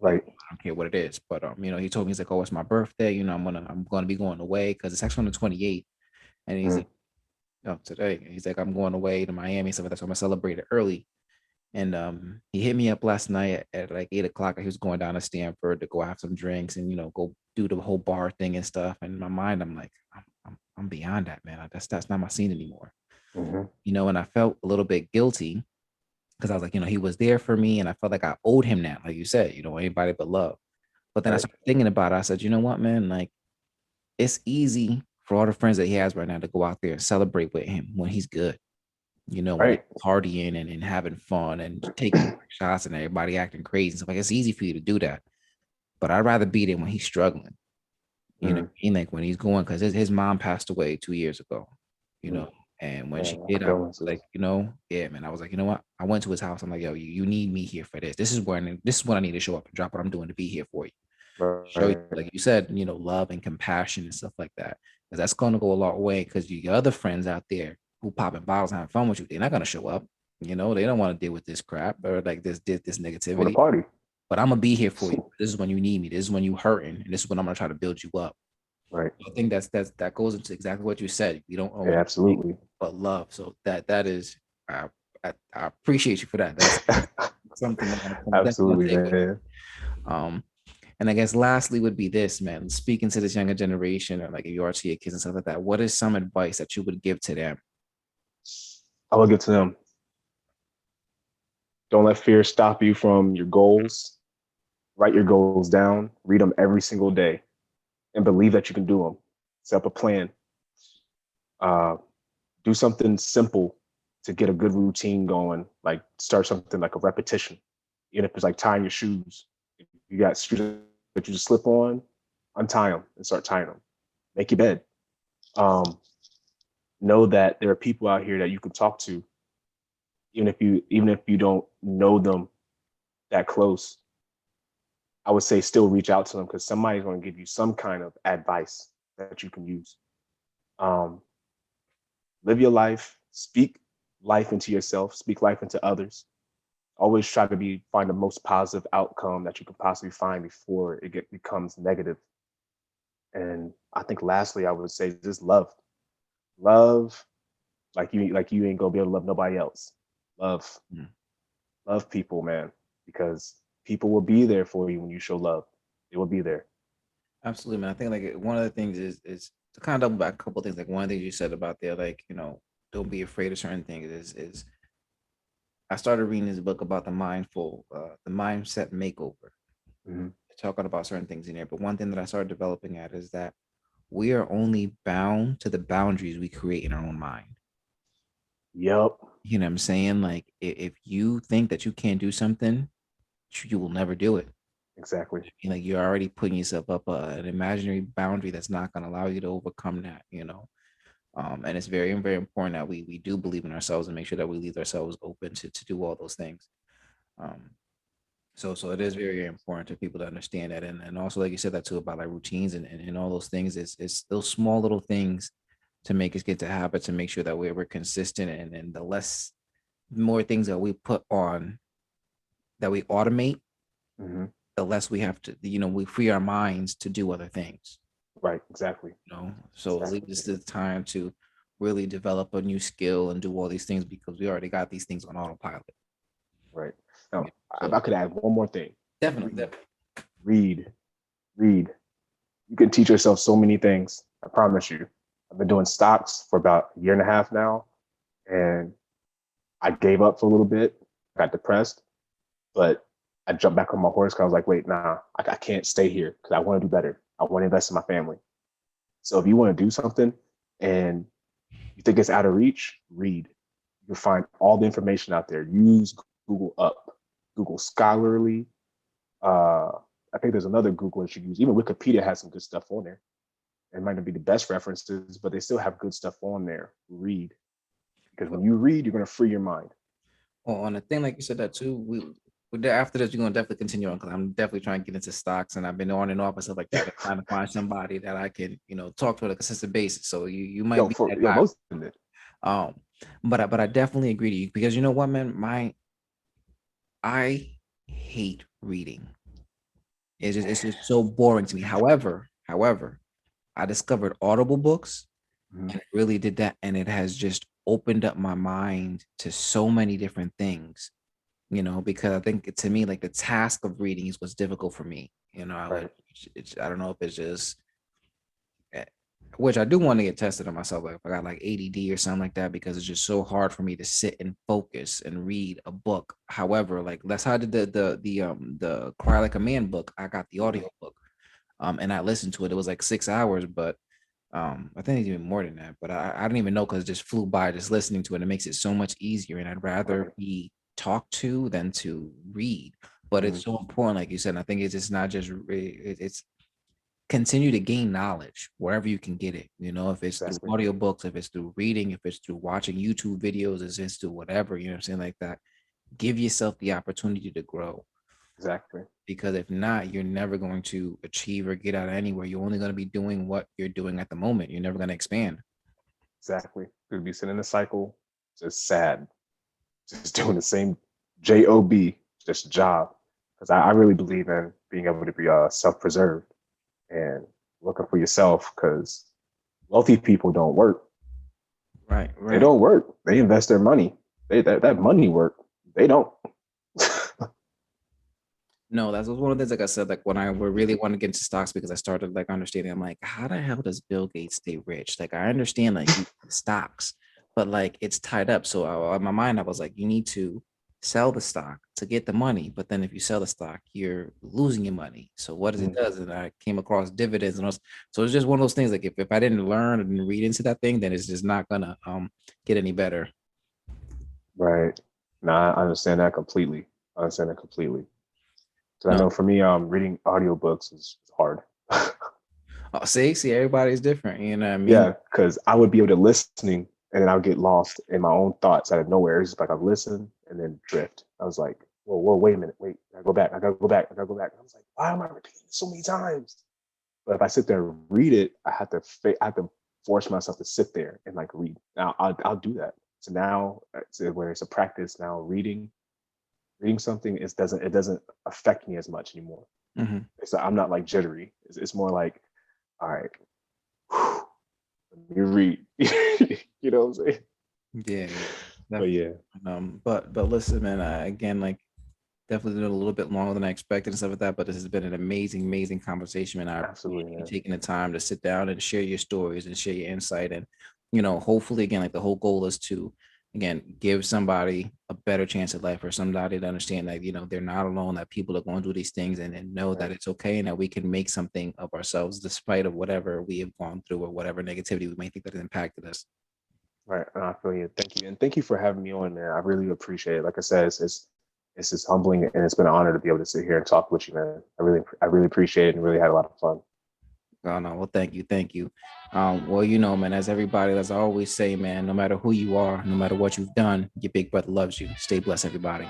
Right. I don't care what it is. But he told me, he's like, oh, it's my birthday. I'm gonna be going away because it's actually on the 28th. And he's Mm-hmm. like, today. He's like, I'm going away to Miami, stuff like that. So I'm gonna celebrate it early. And he hit me up last night at like 8 o'clock. He was going down to Stanford to go have some drinks and go do the whole bar thing and stuff. And in my mind, I'm like, I'm beyond that, man. That's not my scene anymore. Mm-hmm. And I felt a little bit guilty because I was like, he was there for me, and I felt like I owed him that, like you said, anybody but love. But then I Right. started thinking about it. I said, you know what, man, like it's easy for all the friends that he has right now to go out there and celebrate with him when he's good. When he's Right. partying and having fun and taking shots and everybody acting crazy. So like it's easy for you to do that. But I'd rather be there when he's struggling. Mm-hmm. Like when he's going, because his mom passed away 2 years ago, you Mm-hmm. know. And when Yeah, she did, I was condolences. like, yeah, man. I was like, you know what? I went to his house. I'm like, yo, you need me here for this. This is when I need to show up and drop what I'm doing to be here for you. Show you, Right. like you said, love and compassion and stuff like that. Because that's going to go a long way. Because your other friends out there who popping bottles and having fun with you, they're not going to show up. They don't want to deal with this crap or like this For the negativity. party. But I'm gonna be here for you. This is when you need me. This is when you hurting, and this is when I'm gonna try to build you up. Right. I think that goes into exactly what you said. We don't owe Yeah, anything absolutely. but love. So that is, I appreciate you for that. That's something that I'm definitely gonna Absolutely, take with man. me. And I guess lastly would be this, man. Speaking to this younger generation, or like if you are to your kids and stuff like that, what is some advice that you would give to them? I will give to them. Don't let fear stop you from your goals. Write your goals down. Read them every single day, and believe that you can do them. Set up a plan. Uh, do something simple to get a good routine going. Like start something like a repetition, even if it's like tying your shoes. If you got shoes that you just slip on, untie them and start tying them. Make your bed. Um, know that there are people out here that you can talk to, even if you don't know them that close. I would say still reach out to them because somebody's going to give you some kind of advice that you can use. Um, live your life, speak life into yourself, speak life into others. Always try to find the most positive outcome that you can possibly find before becomes negative. And I think lastly, I would say just love like you ain't gonna be able to love nobody else. Love, Mm. love people, man, because people will be there for you when you show love. They will be there. Absolutely, man. I think like one of the things is to kind of double back a couple of things. Like one of the things you said about there, like don't be afraid of certain things. Is I started reading this book about the mindset makeover, Mm-hmm. talking about certain things in there. But one thing that I started developing at is that we are only bound to the boundaries we create in our own mind. Yep. You know what I'm saying? Like if you think that you can't do something, you will never do it. Exactly. Like you're already putting yourself up an imaginary boundary that's not going to allow you to overcome that. And it's very, very important that we do believe in ourselves and make sure that we leave ourselves open to do all those things. Um, so it is very, very important to people to understand that. And also, like you said that too, about like routines and all those things, it's those small little things to make us get to habit, to make sure that we're consistent, and the more things that we put on, that we automate, Mm-hmm. the less we have to, we free our minds to do other things. Right. Exactly. So it leaves us the time to really develop a new skill and do all these things because we already got these things on autopilot. Right. Now, if So I could add one more thing, definitely, read, definitely. read, read. You can teach yourself so many things. I promise you. I've been doing stocks for about a year and a half now, and I gave up for a little bit, got depressed, but I jumped back on my horse because I was like, wait, nah, I can't stay here because I want to do better. I want to invest in my family. So if you want to do something and you think it's out of reach, read. You can find all the information out there. Use Google Up, Google Scholarly. Uh, I think there's another Google that you use. Even Wikipedia has some good stuff on there. It might not be the best references, but they still have good stuff on there. Read. Because when you read, you're going to free your mind. Well, on the thing, like you said that too, after this, we're gonna definitely continue on because I'm definitely trying to get into stocks, and I've been on and off and stuff like that, and trying to find somebody that I can, talk to on a consistent basis. So you might be that guy. Most of it. Um, but I definitely agree to you because you know what, man, I hate reading. It's just so boring to me. However, I discovered Audible books Mhm. and it really did that, and it has just opened up my mind to so many different things. Because I think to me, like the task of reading is what's difficult for me. Right. I don't know if it's just eh, which I do want to get tested on myself, like if I got like ADD or something like that, because it's just so hard for me to sit and focus and read a book. However, like that's how I did the Cry Like a Man book. I got the Mhm. audio book, and I listened to it. It was like 6 hours, but I think it's even more than that. But I don't even know because it just flew by just listening to it. It makes it so much easier, and I'd rather Right. be talked to than to read. But Mhm. it's so important, like you said. And I think it's just not just it's continue to gain knowledge wherever you can get it. If it's through Exactly. audiobooks, if it's through reading, if it's through watching YouTube videos, if it's through whatever, what I'm saying, like that. Give yourself the opportunity to grow. Exactly. Because if not, you're never going to achieve or get out of anywhere. You're only going to be doing what you're doing at the moment. You're never going to expand. Exactly. We'd be sitting in a cycle, just sad, just doing the same job, just job. Because I really believe in being able to be self-preserved and looking for yourself. Because wealthy people don't work. Right, They right. don't work. They invest their money. That money work. They don't. No, that's one of the things, like I said, like when I would really want to get into stocks because I started like understanding, I'm like, how the hell does Bill Gates stay rich? Like, I understand like stocks, but like it's tied up. So in my mind, I was like, you need to sell the stock to get the money. But then if you sell the stock, you're losing your money. So what does it Mhm. does? And I came across dividends and all. So it's just one of those things. Like if I didn't learn and read into that thing, then it's just not gonna get any better. Right. No, I understand that completely. I understand that completely. So I No, know for me, reading audiobooks is hard. see, everybody's different. You know what I mean? Yeah, because I would be able to listening and then I would get lost in my own thoughts out of nowhere. It's just like I listen and then drift. I was like, whoa, wait a minute, wait, I gotta go back, I gotta go back, I gotta go back. I was like, why am I repeating this so many times? But if I sit there and read it, I have to force myself to sit there and like read. Now I'll do that. So now where it's a practice now, reading something it doesn't affect me as much anymore. Mhm. So I'm not like jittery. It's more like, all right, whew, let me read. You know what I'm saying? Yeah, yeah, But definitely. yeah, But listen, man. Again, like definitely did a little bit longer than I expected and stuff like that. But this has been an amazing, amazing conversation, and I absolutely, appreciate you man. taking the time to sit down and share your stories and share your insight. And hopefully, again, like the whole goal is to again give somebody a better chance at life, or somebody to understand that they're not alone. That people are going through these things, and know that Right, it's okay, and that we can make something of ourselves despite of whatever we have gone through or whatever negativity we may think that has impacted us. right. I feel you. Thank you, and thank you for having me on, man. I really appreciate it. Like I said, it's just humbling, and it's been an honor to be able to sit here and talk with you, man. I really appreciate it, and really had a lot of fun. Oh no, well, thank you, thank you. Well, man, as everybody, as I always say, man, no matter who you are, no matter what you've done, your big brother loves you. Stay blessed, everybody.